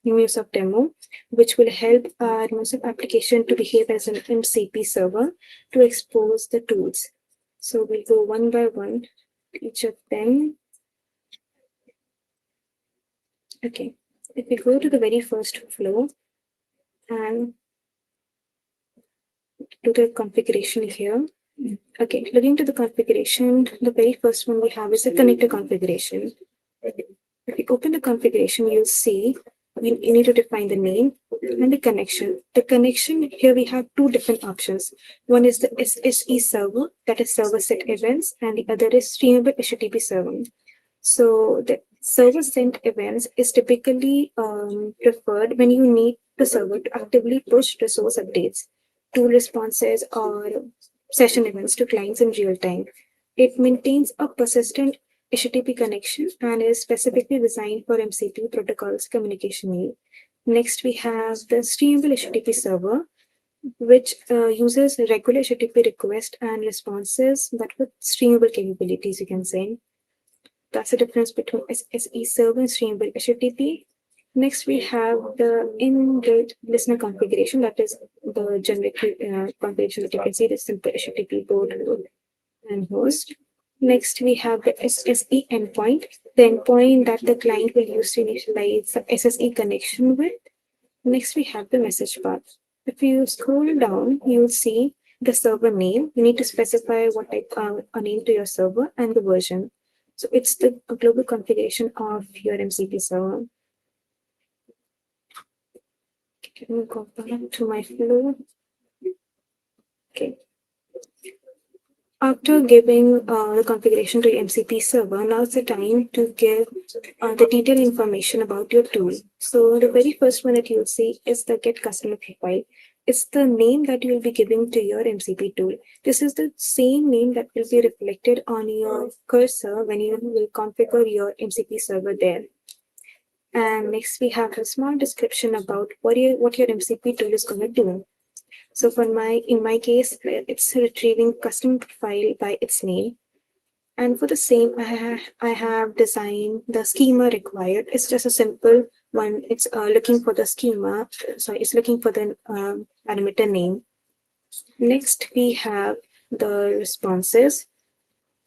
MuleSoft demo, which will help our MuleSoft application to behave as an MCP server to expose the tools. So we'll go one by one, each of them. Okay, if we go to the very first flow and do the configuration here. Okay, looking to the configuration, the very first one we have is the connector configuration. If you open the configuration, you'll see you need to define the name and the connection. The connection here we have two different options. One is the SSE server, that is server set events, and the other is streamable HTTP server. So the server sent events is typically preferred when you need the server to actively push resource updates, tool responses, or session events to clients in real time. It maintains a persistent HTTP connection and is specifically designed for MCP protocols communication need. Next, we have the streamable HTTP server, which uses regular HTTP requests and responses, but with streamable capabilities, you can say. That's the difference between SSE server and streamable HTTP. Next, we have the inbuilt listener configuration, that is the generic configuration that you can see, the simple HTTP port and host. Next, we have the SSE endpoint, the endpoint that the client will use to initialize the SSE connection with. Next, we have the message path. If you scroll down, you'll see the server name. You need to specify what type a name to your server and the version. So it's the global configuration of your MCP server. Let me go back to my flow. Okay. After giving the configuration to your MCP server, now it's the time to give the detailed information about your tool. So the very first one that you'll see is the get customer profile. It's the name that you'll be giving to your MCP tool. This is the same name that will be reflected on your cursor when you will configure your MCP server there. And next we have a small description about what your MCP tool is going to do. So in my case, it's retrieving custom profile by its name. And for the same, I have designed the schema required. It's just a simple one. It's looking for the schema. Sorry, it's looking for the parameter name. Next, we have the responses.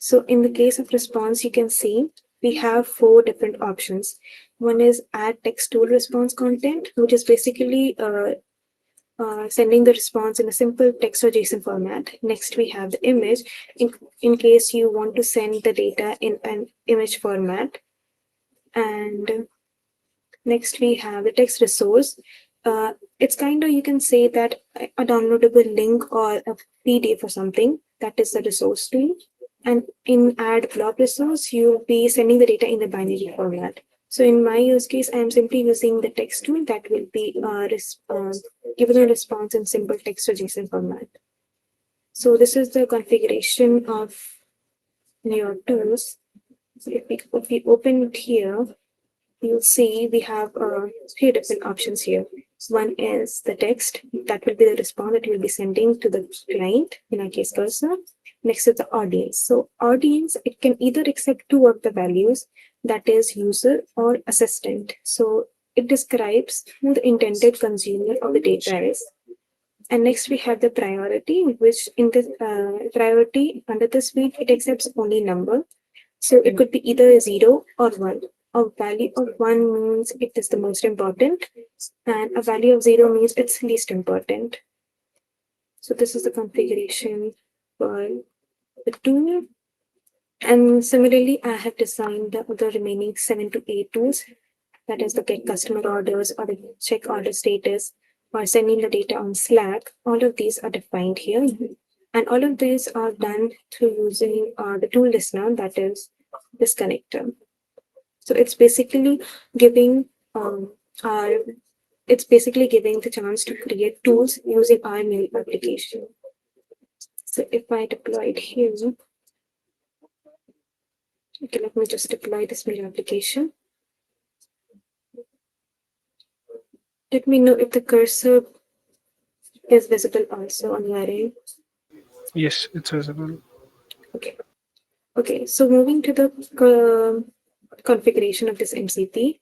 So in the case of response, you can see we have 4 different options. One is add text tool response content, which is basically sending the response in a simple text or JSON format. Next, we have the image in case you want to send the data in an image format. And next, we have the text resource. It's kind of, you can say that a downloadable link or a PDF or something, that is the resource tool. And in add blob resource, you'll be sending the data in the binary format. So in my use case, I'm simply using the text tool that will be given a response in simple text or JSON format. So this is the configuration of your tools. So if we open it here, you'll see we have 3 different options here. One is the text, that will be the response that you'll be sending to the client, in our case cursor. Next is the audience. So audience, it can either accept 2 of the values, that is user or assistant. So it describes who the intended consumer of the data is. And next we have the priority, which in this priority under this field, it accepts only number. So it could be either 0 or 1. A value of 1 means it is the most important, and a value of 0 means it's least important. So this is the configuration for the tool. And similarly, I have designed the remaining 7 to 8 tools, that is the get customer orders or the check order status or sending the data on Slack. All of these are defined here. And all of these are done through using the tool listener, that is this connector. So it's basically giving our it's basically giving the chance to create tools using our mail application. So if I deploy it here, okay, let me just deploy this mail application. Let me know if the cursor is visible also on your end. Yes, it's visible. Okay. Okay, so moving to the configuration of this MCP,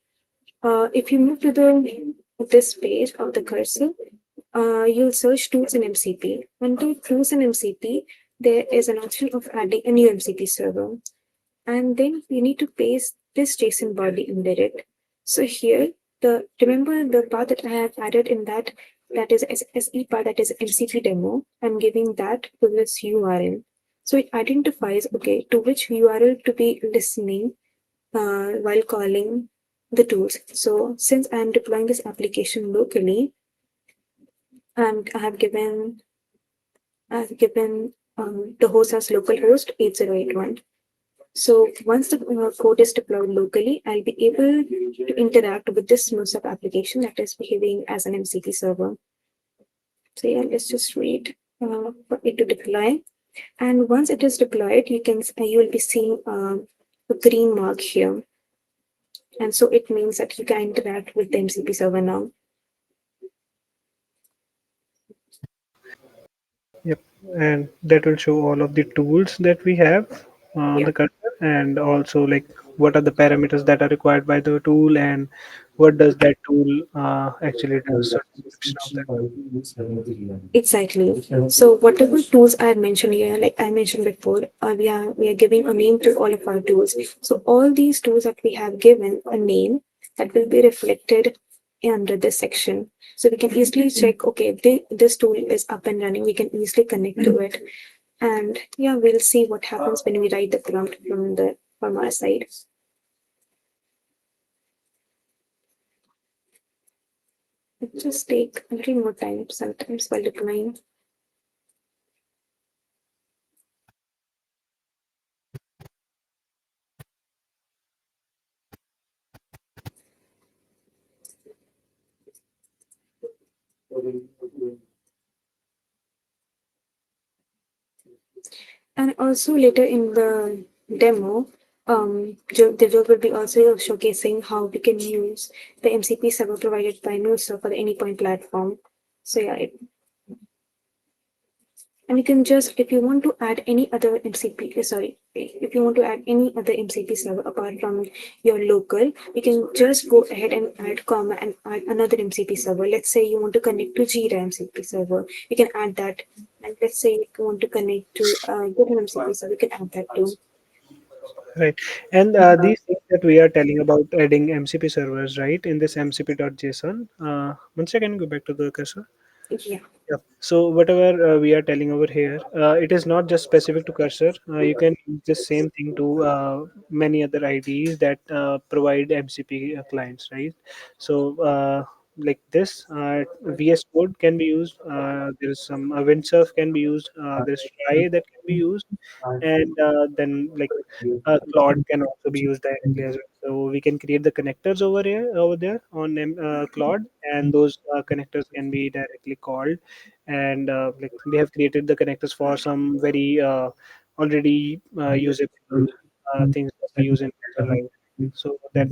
if you move to this page of the cursor, you'll search tools in MCP. Under tools in MCP, there is an option of adding a new MCP server. And then you need to paste this JSON body under it. So here, remember the part that I have added in that is SE part, that is MCP demo. I'm giving that to this URL. So it identifies, okay, to which URL to be listening while calling the tools. So since I'm deploying this application locally, and I've given the host as localhost 8081. So once the code is deployed locally, I'll be able to interact with this MuleSoft application that is behaving as an MCP server. So yeah, let's just wait for it to deploy. And once it is deployed, you will be seeing a green mark here. And so it means that you can interact with the MCP server now. Yep, and that will show all of the tools that we have on Yeah. the cursor, and also like what are the parameters that are required by the tool, and what does that tool actually does. So description of that. Exactly. So whatever tools I mentioned here, like I mentioned before, we are giving a name to all of our tools. So all these tools that we have given a name that will be reflected under this section. So we can easily check, okay, this tool is up and running. We can easily connect to it, and yeah, we'll see what happens when we write the prompt from our side. It just take a little more time sometimes while deploying. And also later in the demo, the job will be also showcasing how we can use the MCP server provided by MuleSoft for the Anypoint platform. So yeah, and you can just, if you want to add any other if you want to add any other MCP server apart from your local, you can just go ahead and add comma and add another MCP server. Let's say you want to connect to Jira MCP server, you can add that. And let's say you want to connect to GitHub MCP server, you can add that too. Right, and these things that we are telling about adding MCP servers, right, in this MCP.json. One second, go back to the cursor. Yeah. Yeah. So whatever we are telling over here, it is not just specific to Cursor. You can use the same thing to many other IDEs that provide MCP clients, right? So like this, VS Code can be used. There is some Windsurf can be used. There's Try that can be used, and then like Claude can also be used directly as well. So we can create the connectors over there on Claude, and those connectors can be directly called. And like they have created the connectors for some very already usable things that we use in real life. So that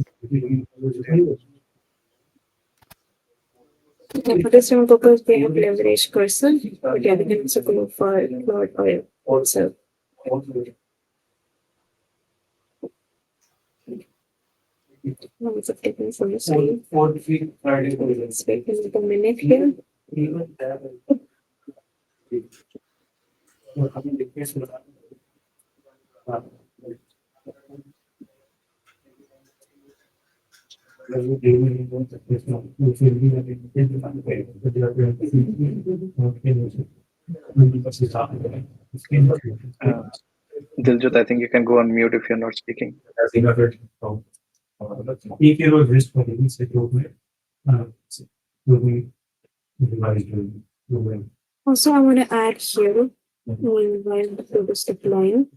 there. For this demo purpose, we have leverage cursor, but yeah, we can also go for Claude or also. No, it's taking some screen. Let's wait a minute here. Uh, Diljit, I think you can go on mute if you're not speaking. Also, I want to add here, while the was deploying,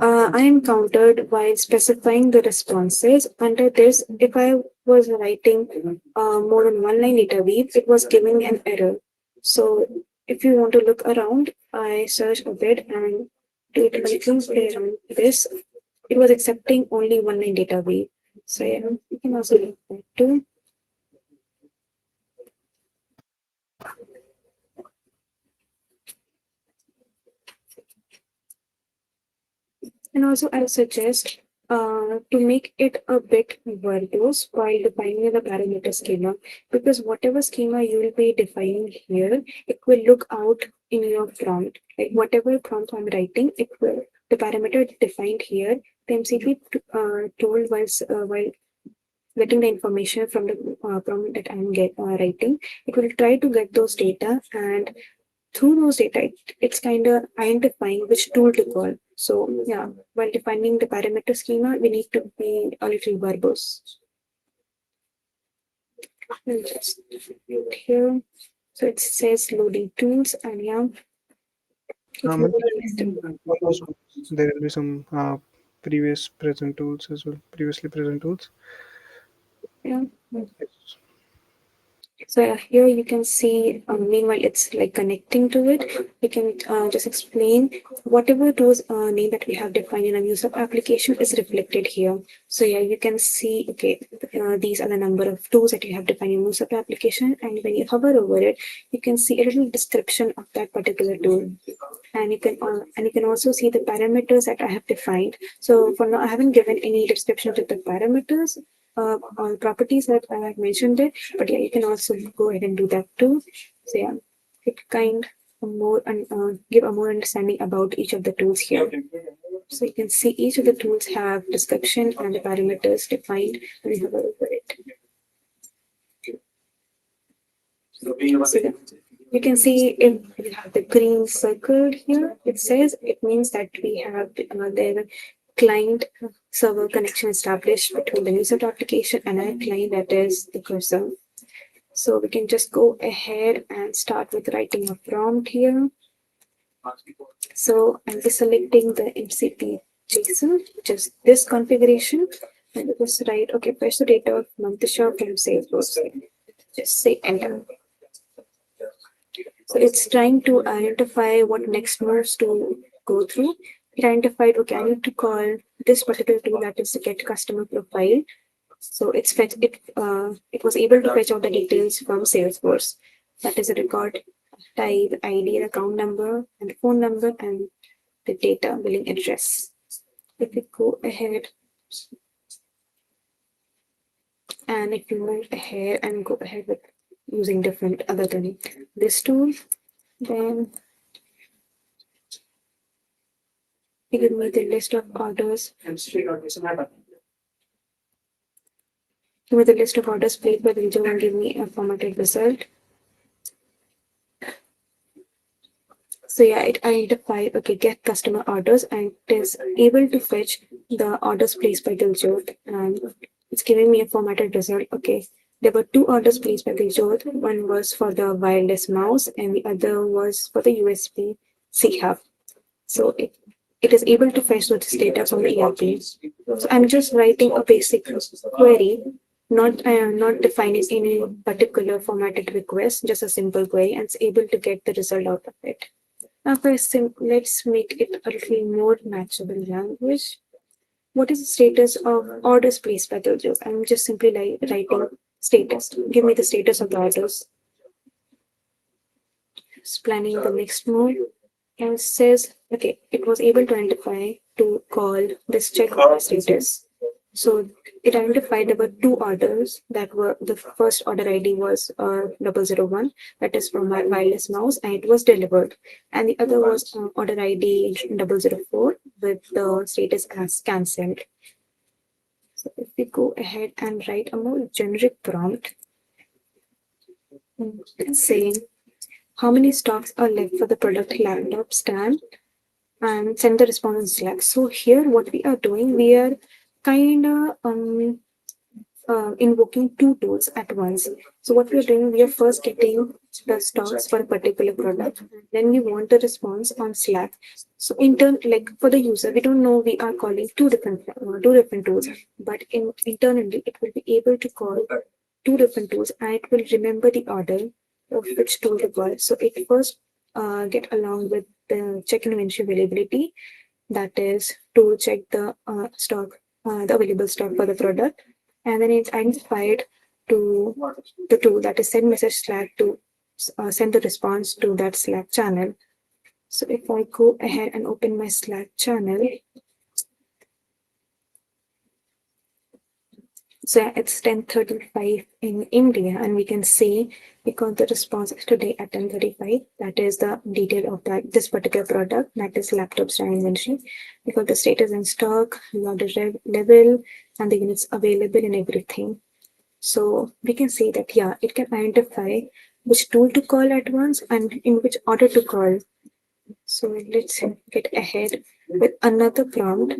I encountered while specifying the responses under this, if I was writing more than one line data weave, it was giving an error. So if you want to look around, I searched a bit and did a little play around this. It was accepting only one line data weave. So yeah, you can also look that too. And also, I suggest to make it a bit verbose while defining the parameter schema, because whatever schema you will be defining here, it will look out in your prompt. Like whatever prompt I'm writing, it will the parameter defined here. The MCP tool while getting the information from the prompt that I'm writing, it will try to get those data, and through those data, it's kind of identifying which tool to call. So yeah, while defining the parameter schema, we need to be a little verbose. I'll just look here. So it says loading tools, and yeah, There will be some previous present tools as well, previously present tools. yeah. So here you can see, meanwhile, it's like connecting to it. We can just explain whatever tools name that we have defined in a MuleSoft application is reflected here. So yeah, you can see, okay, these are the number of tools that you have defined in MuleSoft application. And when you hover over it, you can see a little description of that particular tool. And you can also see the parameters that I have defined. So for now, I haven't given any description to the parameters or properties that I have mentioned it, but yeah, you can also go ahead and do that too. So yeah, it kind of more and give a more understanding about each of the tools here. So you can see each of the tools have description and the parameters defined when you hover over it. So you can see if we have the green circle here, it says it means that we have the client server connection established between the MuleSoft application and our client, that is the cursor. So we can just go ahead and start with writing a prompt here. So I'm just selecting the MCP JSON, just this configuration, and just write, okay, fetch the data of Mantisha from Salesforce. Just say enter. So it's trying to identify what next moves to go through. It identified, okay, I need to call this particular tool, that is the get customer profile. So it's fetch it. It was able to fetch out the details from Salesforce. That is a record type, ID, account number, and the phone number, and the data billing address. If we go ahead and if you move ahead and go ahead with using different other than this tool, then you give me the list of orders. Give me the list of orders placed by the user and give me a formatted result. So yeah, it identified, okay, get customer orders, and it is able to fetch the orders placed by Diljot, and it's giving me a formatted result. Okay, there were two orders placed by Diljot. One was for the wireless mouse and the other was for the USB-C hub. So it is able to fetch those data from the ERP. So I'm just writing a basic query, not defining any particular formatted request, just a simple query, and it's able to get the result out of it. Now, let's make it a little more matchable language. What is the status of orders placed by Dojo? I'm just simply writing status. Give me the status of the orders. Just planning the next move. And it says, okay, it was able to identify to call this check order status. So it identified there were two orders that were, the first order ID was 001, that is from my wireless mouse, and it was delivered. And the other was order ID 004 with the status as cancelled. So if we go ahead and write a more generic prompt, saying how many stocks are left for the product laptop stand, and send the response in Slack. So here, what we are doing, we are kind of invoking two tools at once. So what we are doing, we are first getting the stocks for a particular product, then we want the response on Slack. So in turn, like for the user, we don't know we are calling two different tools, but internally it will be able to call two different tools, and it will remember the order of which tool to call. So it first get along with the check inventory availability, that is to check the available stock for the product, and then it's identified to the tool, that is send message Slack, to send the response to that Slack channel. So if I go ahead and open my Slack channel, so it's 10:35 in India, and we can see we got the response today at 10:35. That is the detail of this particular product, that is laptop stand inventory. We got the status in stock, we got the level, and the units available and everything. So we can say that yeah, it can identify which tool to call at once and in which order to call. So let's get ahead with another prompt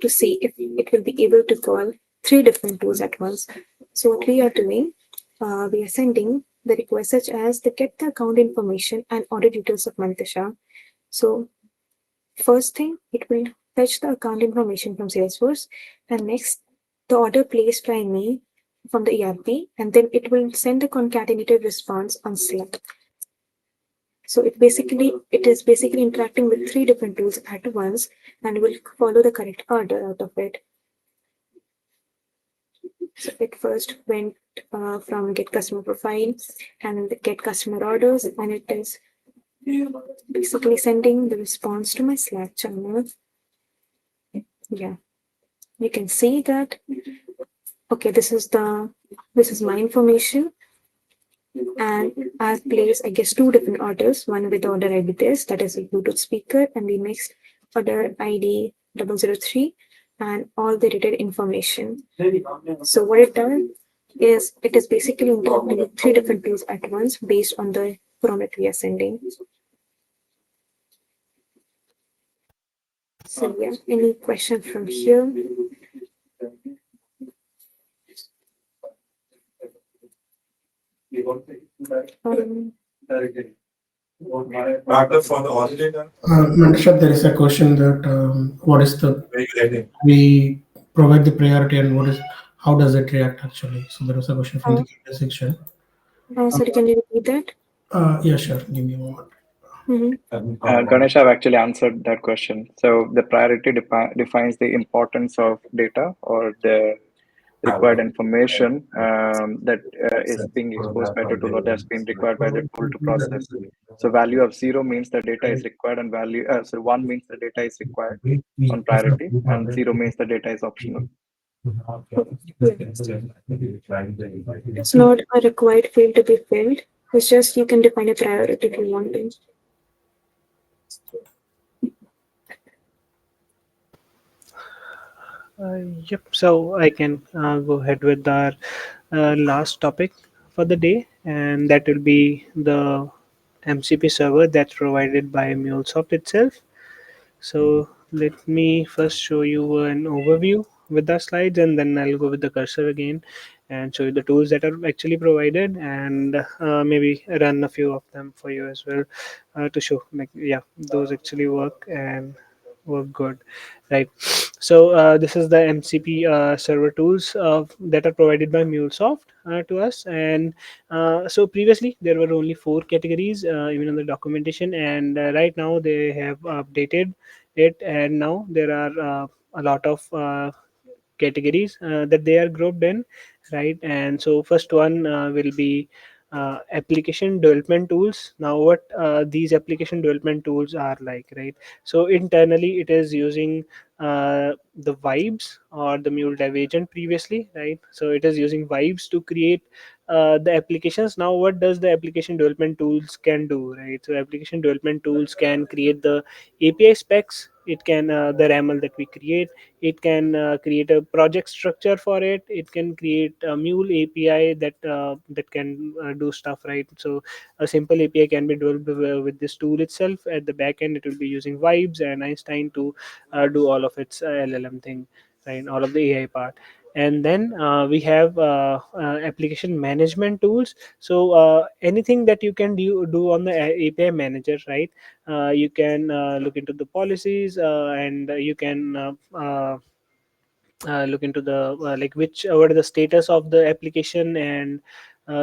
to see if it will be able to call three different tools at once. So what we are doing, we are sending the request such as the get the account information and order details of Mantasha. So first thing, it will fetch the account information from Salesforce, and next the order placed by me from the ERP, and then it will send a concatenated response on Slack. So it is basically interacting with three different tools at once and will follow the correct order out of it. So it first went from get customer profile and get customer orders, and it is basically sending the response to my Slack channel. Yeah, you can see that. Okay, this is my information, and I've placed, I guess, two different orders. One with order ID this, that is a Bluetooth speaker, and the next order ID 003, and all the related information. So what it does is it is basically interacting with three different tools at once based on the prompt we are sending. So yeah, any question from here? Um, Natasha, there is a question that what is the we provide the priority and what is how does it react actually? So there was a question from the Q&A section. Sorry, can you repeat that? Yeah, sure. Give me a moment. Ganesh, I've actually answered that question. So the priority defines the importance of data or the required information that is being exposed by the tool or that's been required by the tool to process. So value of 0 means the data is required, and so 1 means the data is required on priority, and 0 means the data is optional. It's not a required field to be filled. It's just you can define a priority if you want to. Yep. So I can go ahead with our last topic for the day, and that will be the MCP server that's provided by MuleSoft itself. So let me first show you an overview with the slides, and then I'll go with the cursor again and show you the tools that are actually provided, and maybe run a few of them for you as well to show like yeah, those actually work and work good, right? So this is the MCP server tools that are provided by MuleSoft to us, and so previously there were only four categories even in the documentation, and right now they have updated it, and now there are a lot of categories that they are grouped in, right? And so first one will be application development tools. Now what these application development tools are like, right? So internally it is using the vibes or the mule dev agent previously, right? So it is using vibes to create the applications. Now what does the application development tools can do, right? So application development tools can create the API specs it can the raml that we create, it can create a project structure for it, it can create a mule api that can do stuff, right? So a simple api can be developed with this tool itself. At the back end, it will be using vibes and einstein to do all of its llm thing, right? All of the ai part. And then we have application management tools. So anything that you can do on the api manager, right? You can look into the policies, and you can look into the like which what are the status of the application, and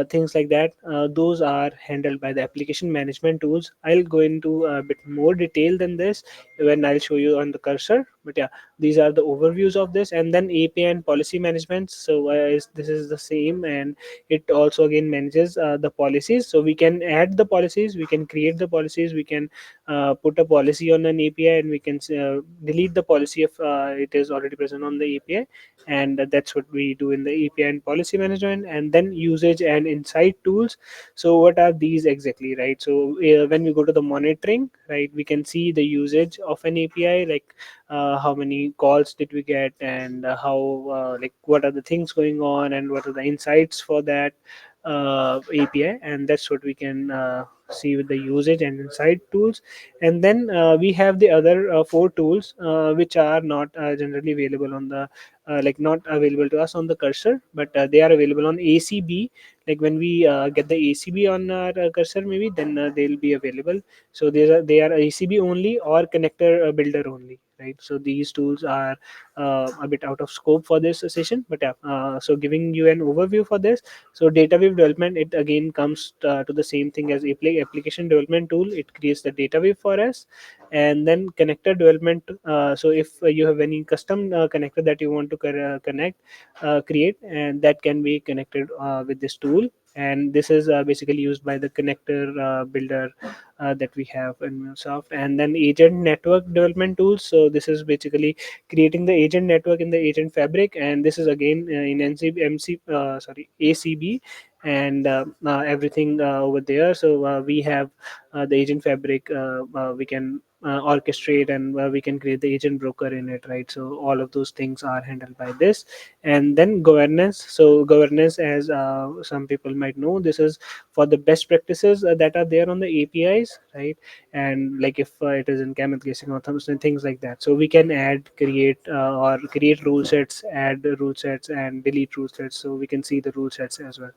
things like that. Those are handled by the application management tools. I'll go into a bit more detail than this when I'll show you on the cursor, but yeah, these are the overviews of this. And then api and policy management, so this is the same, and it also again manages the policies. So we can add the policies, we can create the policies, we can put a policy on an api, and we can delete the policy if it is already present on the api. And that's what we do in the api and policy management. And then usage and insight tools. So what are these exactly, right? So when we go to the monitoring, right, we can see the usage of an api, like how many calls did we get, and how like what are the things going on, and what are the insights for that api. And that's what we can see with the usage and insight tools. And then we have the other four tools which are not generally available on the like not available to us on the cursor, but they are available on acb. Like when we get the acb on our cursor, maybe then they'll be available. So they are acb only or connector builder only, right? So these tools are a bit out of scope for this session, but yeah, so giving you an overview for this. So data wave development, it again comes to the same thing as application development tool. It creates the data wave for us. And then connector development, so if you have any custom connector that you want to connect create, and that can be connected with this tool. And this is basically used by the connector builder that we have in MuleSoft. And then agent network development tools, so this is basically creating the agent network in the agent fabric. And this is again in acb, and everything over there. So we have the agent fabric, we can orchestrate, and we can create the agent broker in it, right? So all of those things are handled by this. And then governance, so governance, as some people might know, this is for the best practices that are there on the apis, right? And like if it is in camel casing or things like that, so we can add, create or create rule sets, add rule sets, and delete rule sets. So we can see the rule sets as well.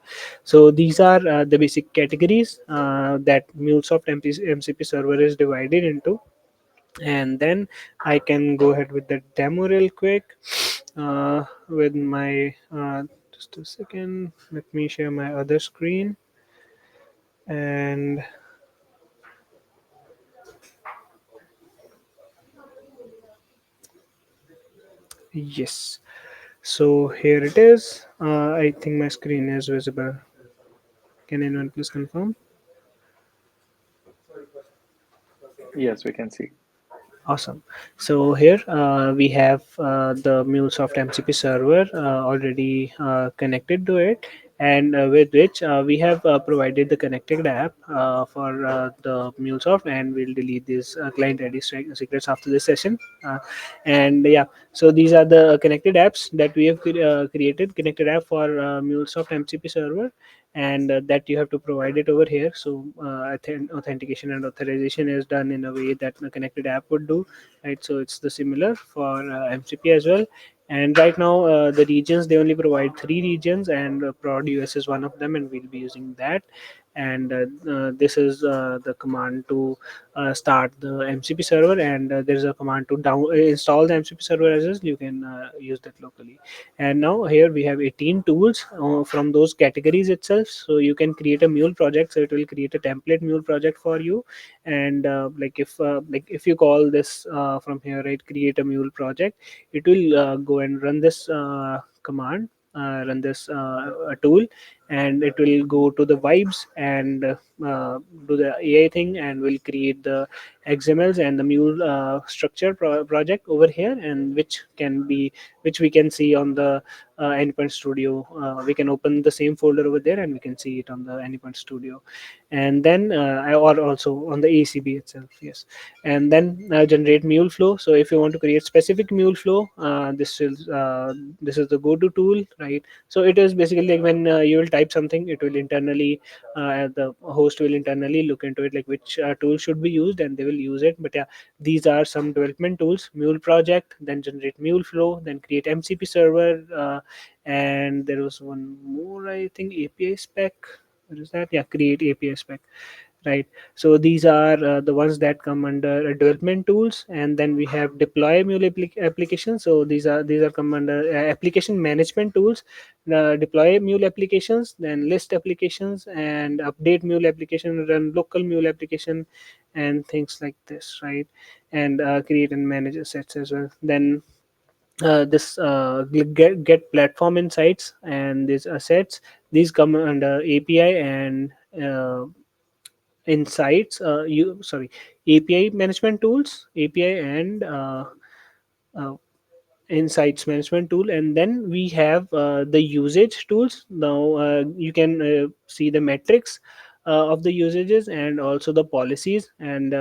So these are the basic categories that MuleSoft MCP server is divided into. And then I can go ahead with the demo real quick with my just a second, let me share my other screen. And yes, so here it is. I think my screen is visible. Can anyone please confirm? Yes, we can see. Awesome. So here we have the MuleSoft MCP server already connected to it, and with which we have provided the connected app for the MuleSoft, and we'll delete these client ID secrets after this session. And yeah, so these are the connected apps that we have created. Connected app for MuleSoft MCP server, and that you have to provide it over here. So authentication and authorization is done in a way that a connected app would do, right? So it's the similar for mcp as well. And right now the regions, they only provide three regions, and prod us is one of them, and we'll be using that. And this is the command to start the mcp server, and there's a command to install the mcp server as well. You can use that locally. And now here we have 18 tools from those categories itself. So you can create a mule project, so it will create a template mule project for you. And like if you call this from here, right, create a mule project, it will go and run this command, run this tool, and it will go to the vibes and do the ai thing, and will create the XMLs and the Mule structure project over here, and which we can see on the Anypoint Studio. We can open the same folder over there, and we can see it on the Anypoint Studio, and then or also on the ACB itself. Yes, and then generate mule flow. So if you want to create specific mule flow, this is the go-to tool, right? So it is basically like when you will type something, it will internally the host will internally look into it, like which tool should be used, and they will use it. But yeah, these are some development tools: mule project, then generate mule flow, then create MCP server, and there was one more, I think, API spec. What is that? Yeah, create API spec, right? So these are the ones that come under development tools, and then we have deploy mule applications. So these are come under application management tools. Deploy mule applications, then list applications, and update mule application, run local mule application, and things like this, right? And create and manage assets as well. Then this get platform insights and these assets, these come under API and insights, you sorry API management tools, API and uh, insights management tool. And then we have the usage tools. Now you can see the metrics of the usages, and also the policies and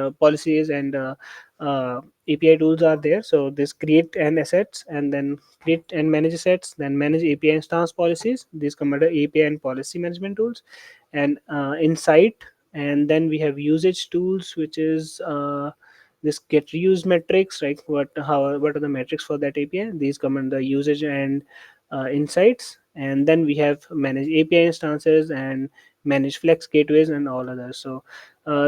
API tools are there. So this create and assets, and then create and manage assets, then manage API instance policies. These come under API and policy management tools. And insight, and then we have usage tools, which is this get reuse metrics, right? What are the metrics for that API? These come under usage and insights. And then we have manage API instances and manage flex gateways and all others. So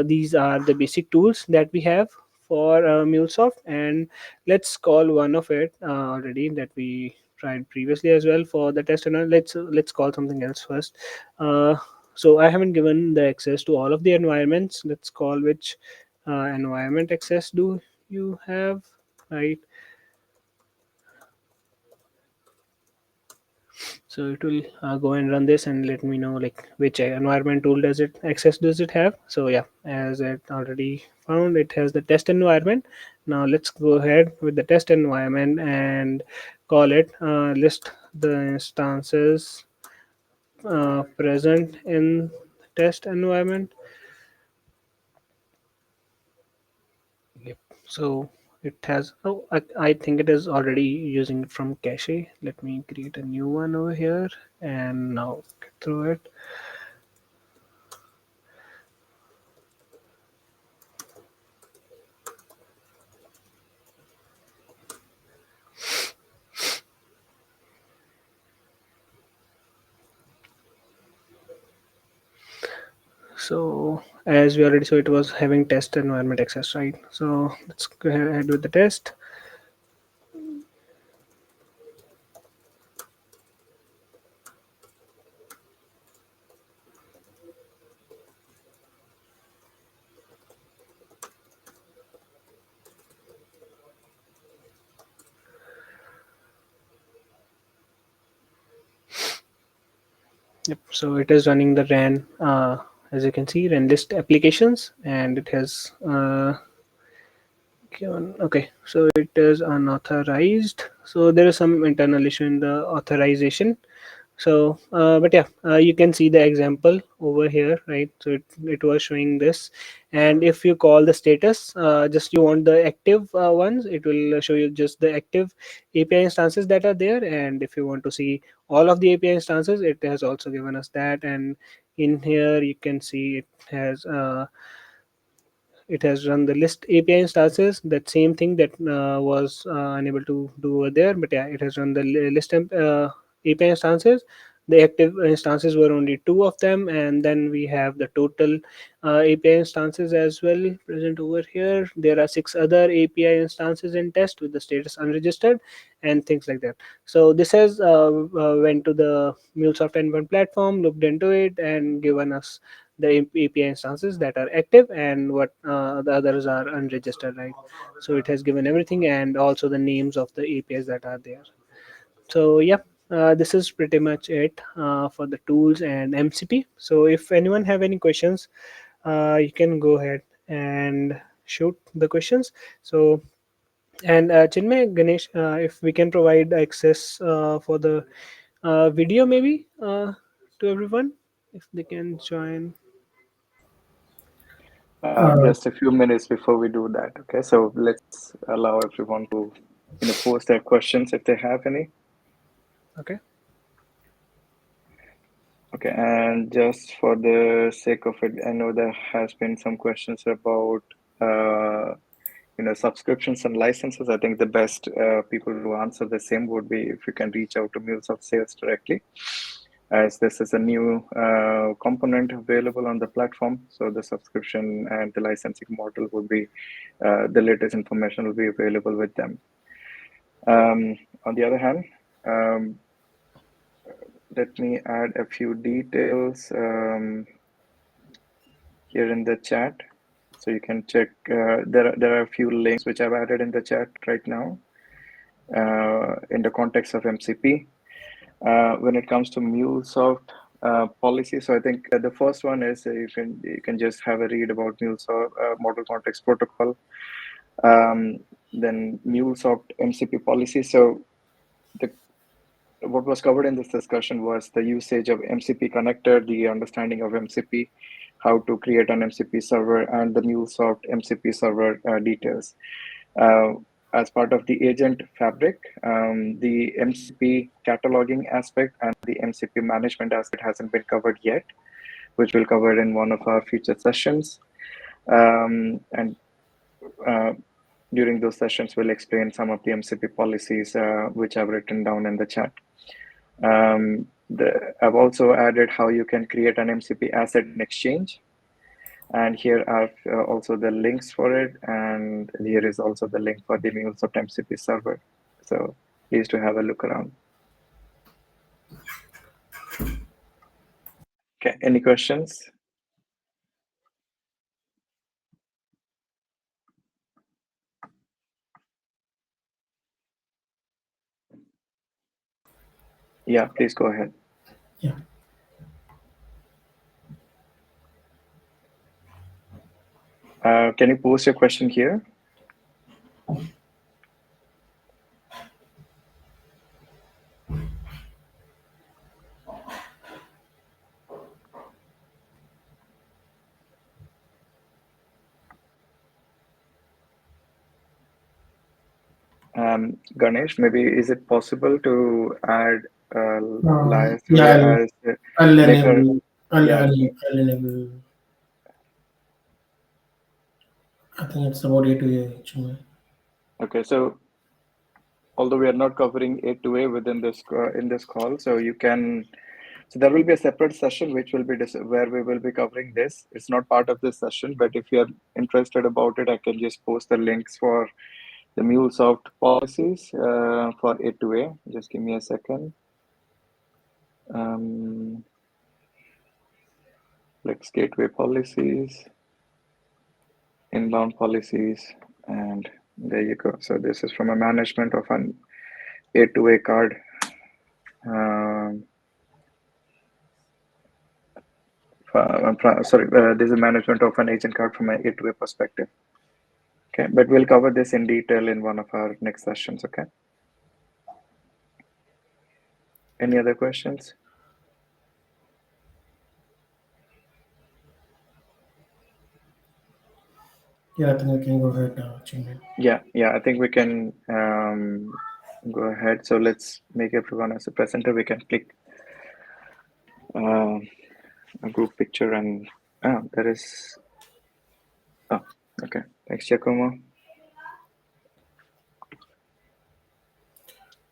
these are the basic tools that we have for MuleSoft. And let's call one of it already that we tried previously as well for the test. And let's call something else first. So I haven't given the access to all of the environments. Let's call which environment access do you have, right? So it will go and run this and let me know like which environment tool does it have. So yeah, as it already found, it has the test environment. Now let's go ahead with the test environment and call it list the instances present in test environment. Yep. So it has, oh, I think it is already using it from cache. Let me create a new one over here and now get through it. So as we already saw, it was having test environment access, right? So let's go ahead with the test. Yep. So it is running the ran, as you can see, ran list applications, and it has given, okay, so it is unauthorized. So there is some internal issue in the authorization. So but yeah, you can see the example over here, right? So it was showing this. And if you call the status, just you want the active ones, it will show you just the active API instances that are there. And if you want to see all of the API instances, it has also given us that. And in here you can see it has run the list API instances, that same thing that was unable to do over there. But yeah, it has run the list API instances. The active instances were only two of them, and then we have the total API instances as well present over here. There are six other API instances in test with the status unregistered and things like that. So this has went to the MuleSoft N1 platform, looked into it, and given us the API instances that are active and what the others are unregistered, right? So it has given everything and also the names of the APIs that are there. So yeah, this is pretty much it for the tools and MCP. So if anyone have any questions, you can go ahead and shoot the questions. So, and Chinmay, Ganesh, if we can provide access for the video maybe to everyone, if they can join. Uh, Just a few minutes before we do that. Okay, so let's allow everyone to, post their questions if they have any. Okay. Okay, and just for the sake of it, I know there has been some questions about, subscriptions and licenses. I think the best people to answer the same would be if you can reach out to MuleSoft Sales directly, as this is a new component available on the platform. So the subscription and the licensing model would be, the latest information will be available with them. On the other hand, let me add a few details here in the chat. So you can check, there are a few links which I've added in the chat right now in the context of MCP. When it comes to MuleSoft policy, so I think the first one is you can just have a read about MuleSoft Model Context Protocol, then MuleSoft MCP policy. So the what was covered in this discussion was the usage of MCP connector, the understanding of MCP, how to create an MCP server, and the MuleSoft MCP server details. As part of the agent fabric, the MCP cataloging aspect and the MCP management aspect hasn't been covered yet, which we'll cover in one of our future sessions. And during those sessions, we'll explain some of the MCP policies, which I've written down in the chat. I've also added how you can create an MCP asset in Exchange. And here are also the links for it. And here is also the link for the MuleSoft MCP server. So please to have a look around. Okay, any questions? Yeah, please go ahead. Yeah. Can you post your question here? Ganesh, maybe is it possible to add live today Yeah, as I'll maker? enable. Yeah. I'll enable. I think it's about A2A actually. Okay, so although we are not covering A2A within this in this call, so you can. So there will be a separate session which will be where we will be covering this. It's not part of this session, but if you are interested about it, I can just post the links for the MuleSoft policies for A2A. Just give me a second. Flex gateway policies, inbound policies, and there you go. So this is from a management of an A2A card. Sorry, this is management of an agent card from an A2A perspective. Okay, but we'll cover this in detail in one of our next sessions. Okay. Any other questions? Yeah, I think we can go ahead now, Chinmay. Yeah, I think we can go ahead. So let's make everyone as a presenter. We can click a group picture and there is. Oh, okay. Thanks, Giacomo.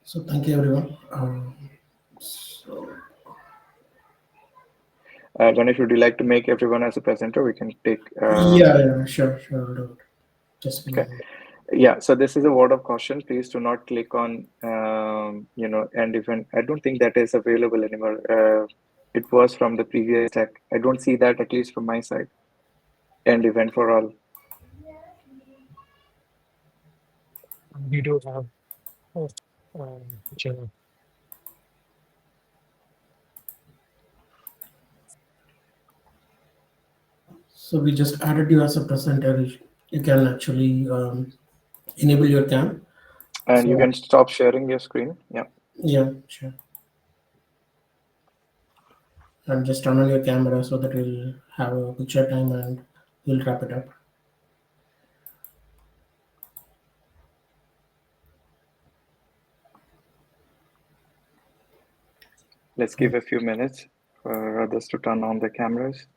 So thank you, everyone. So Ganesh, would you like to make everyone as a presenter? We can take. yeah, sure, I'll do it. Just Okay. Yeah. So this is a word of caution. Please do not click on, end event. I don't think that is available anymore. It was from the previous tech. I don't see that, at least from my side. End event for all. We do have oh, Jenna. So we just added you as a presenter. you can actually enable your cam. And you can stop sharing your screen. Yeah. Yeah, sure. And just turn on your camera so that we'll have a picture time and we'll wrap it up. Let's give a few minutes for others to turn on the cameras.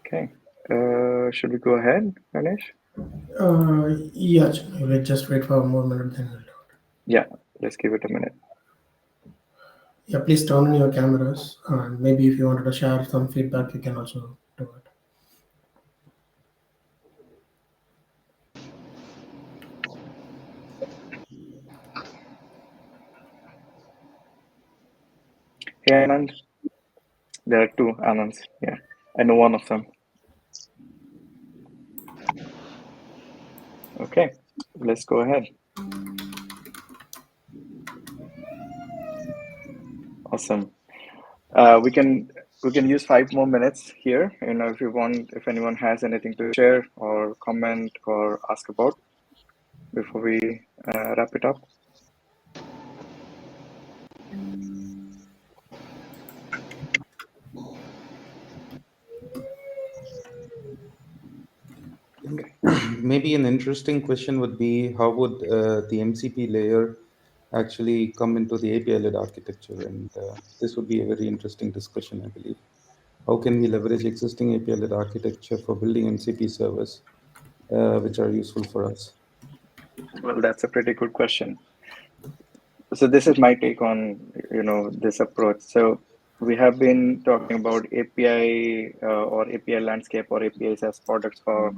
Okay. Should we go ahead, Ganesh? Yeah, we'll just wait for 1 more minute, then we'll do it. Yeah, let's give it a minute. Yeah, please turn on your cameras, and maybe if you wanted to share some feedback, you can also do it. Hey, Anand. There are two Anands. Yeah, I know one of them. Okay, let's go ahead. Awesome. We can use 5 more minutes here. If you want, if anyone has anything to share or comment or ask about before we wrap it up. Okay. Maybe an interesting question would be how would the MCP layer actually come into the API-led architecture? And this would be a very interesting discussion, I believe. How can we leverage existing API-led architecture for building MCP servers, which are useful for us? Well, that's a pretty good question. So this is my take on this approach. So we have been talking about API or API landscape or APIs as products for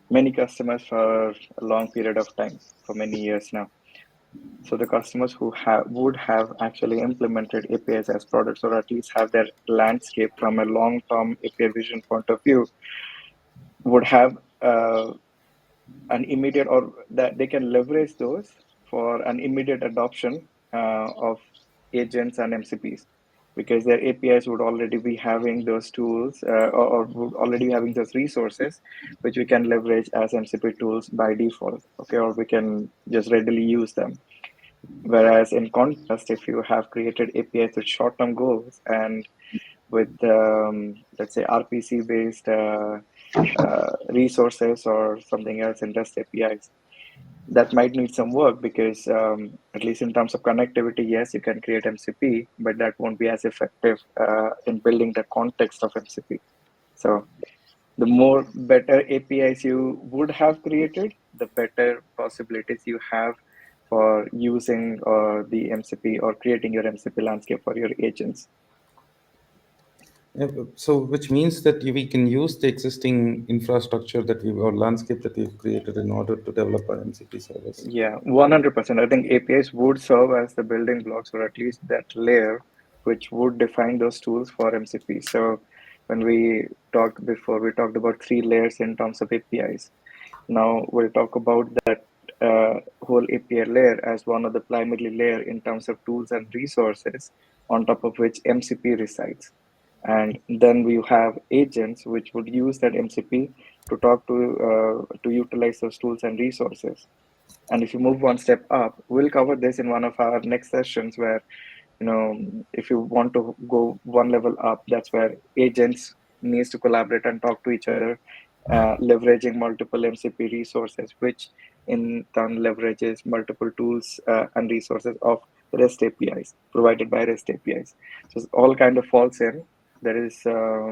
many customers for a long period of time, for many years now. So the customers who would have actually implemented APIs as products, or at least have their landscape from a long-term API vision point of view, would have an immediate, or that they can leverage those for an immediate adoption of agents and MCPs, because their APIs would already be having those tools or would already be having those resources, which we can leverage as MCP tools by default, okay, or we can just readily use them. Whereas in contrast, if you have created APIs with short-term goals and with, let's say, RPC-based resources or something else in REST APIs, that might need some work, because at least in terms of connectivity, yes, you can create MCP, but that won't be as effective in building the context of MCP. So the more better APIs you would have created, the better possibilities you have for using the MCP or creating your MCP landscape for your agents. So, which means that we can use the existing infrastructure or landscape that we've created in order to develop our MCP service. Yeah, 100%. I think APIs would serve as the building blocks, or at least that layer, which would define those tools for MCP. So when we talked before, we talked about 3 layers in terms of APIs. Now we'll talk about that whole API layer as one of the primary layer in terms of tools and resources, on top of which MCP resides. And then we have agents which would use that MCP to talk to utilize those tools and resources. And if you move one step up, we'll cover this in one of our next sessions, where if you want to go one level up, that's where agents needs to collaborate and talk to each other, leveraging multiple MCP resources, which in turn leverages multiple tools and resources of REST APIs provided by REST APIs. So it all kind of falls in. There is, a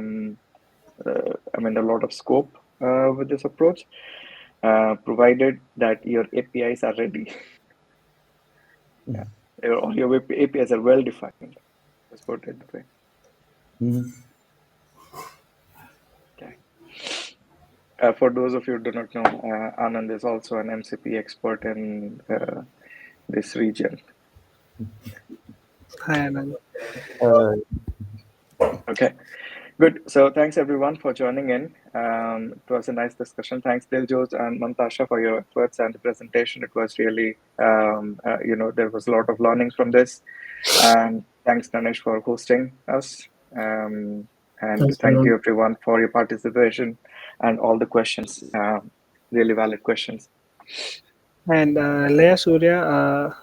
lot of scope with this approach, provided that your APIs are ready. Yeah, or your APIs are well defined. Let's put it that way. Okay. For those of you who do not know, Anand is also an MCP expert in this region. Hi, Anand. Okay, good. So thanks everyone for joining in. It was a nice discussion. Thanks Diljot and Mantasha for your efforts and the presentation. It was really There was a lot of learnings from this. And thanks, Ganesh, for hosting us. And Thanks, thank you, everyone. everyone, for your participation and all the questions, really valid questions. And Leah Surya,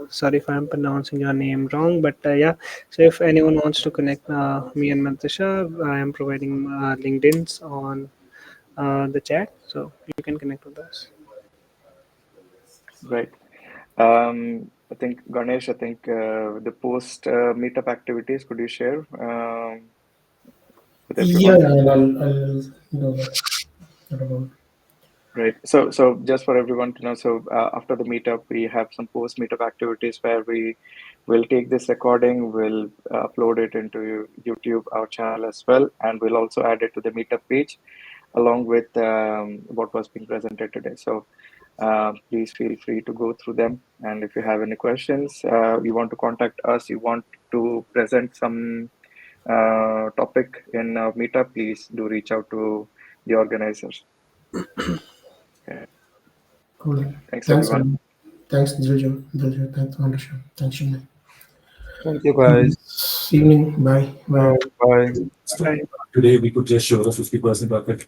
sorry if I'm pronouncing your name wrong, but yeah. So if anyone wants to connect me and Mantasha, I am providing LinkedIn's on the chat, so you can connect with us. Great. I think, Ganesh, the post meetup activities, could you share with Yeah, everyone? I'll do that. Not about. Right. So just for everyone to know, after the meetup, we have some post meetup activities where we will take this recording, we'll upload it into YouTube, our channel as well, and we'll also add it to the meetup page along with what was being presented today. So please feel free to go through them. And if you have any questions, you want to contact us, you want to present some topic in a meetup, please do reach out to the organizers. Okay. Cool. Thanks, Thanks, everyone. everyone. Thanks, Diljo. Thanks, Mantasha. Thanks, Chinmay. Thank you, guys. Evening. Bye. Bye. Bye. Bye. Today we could just show the 50% bucket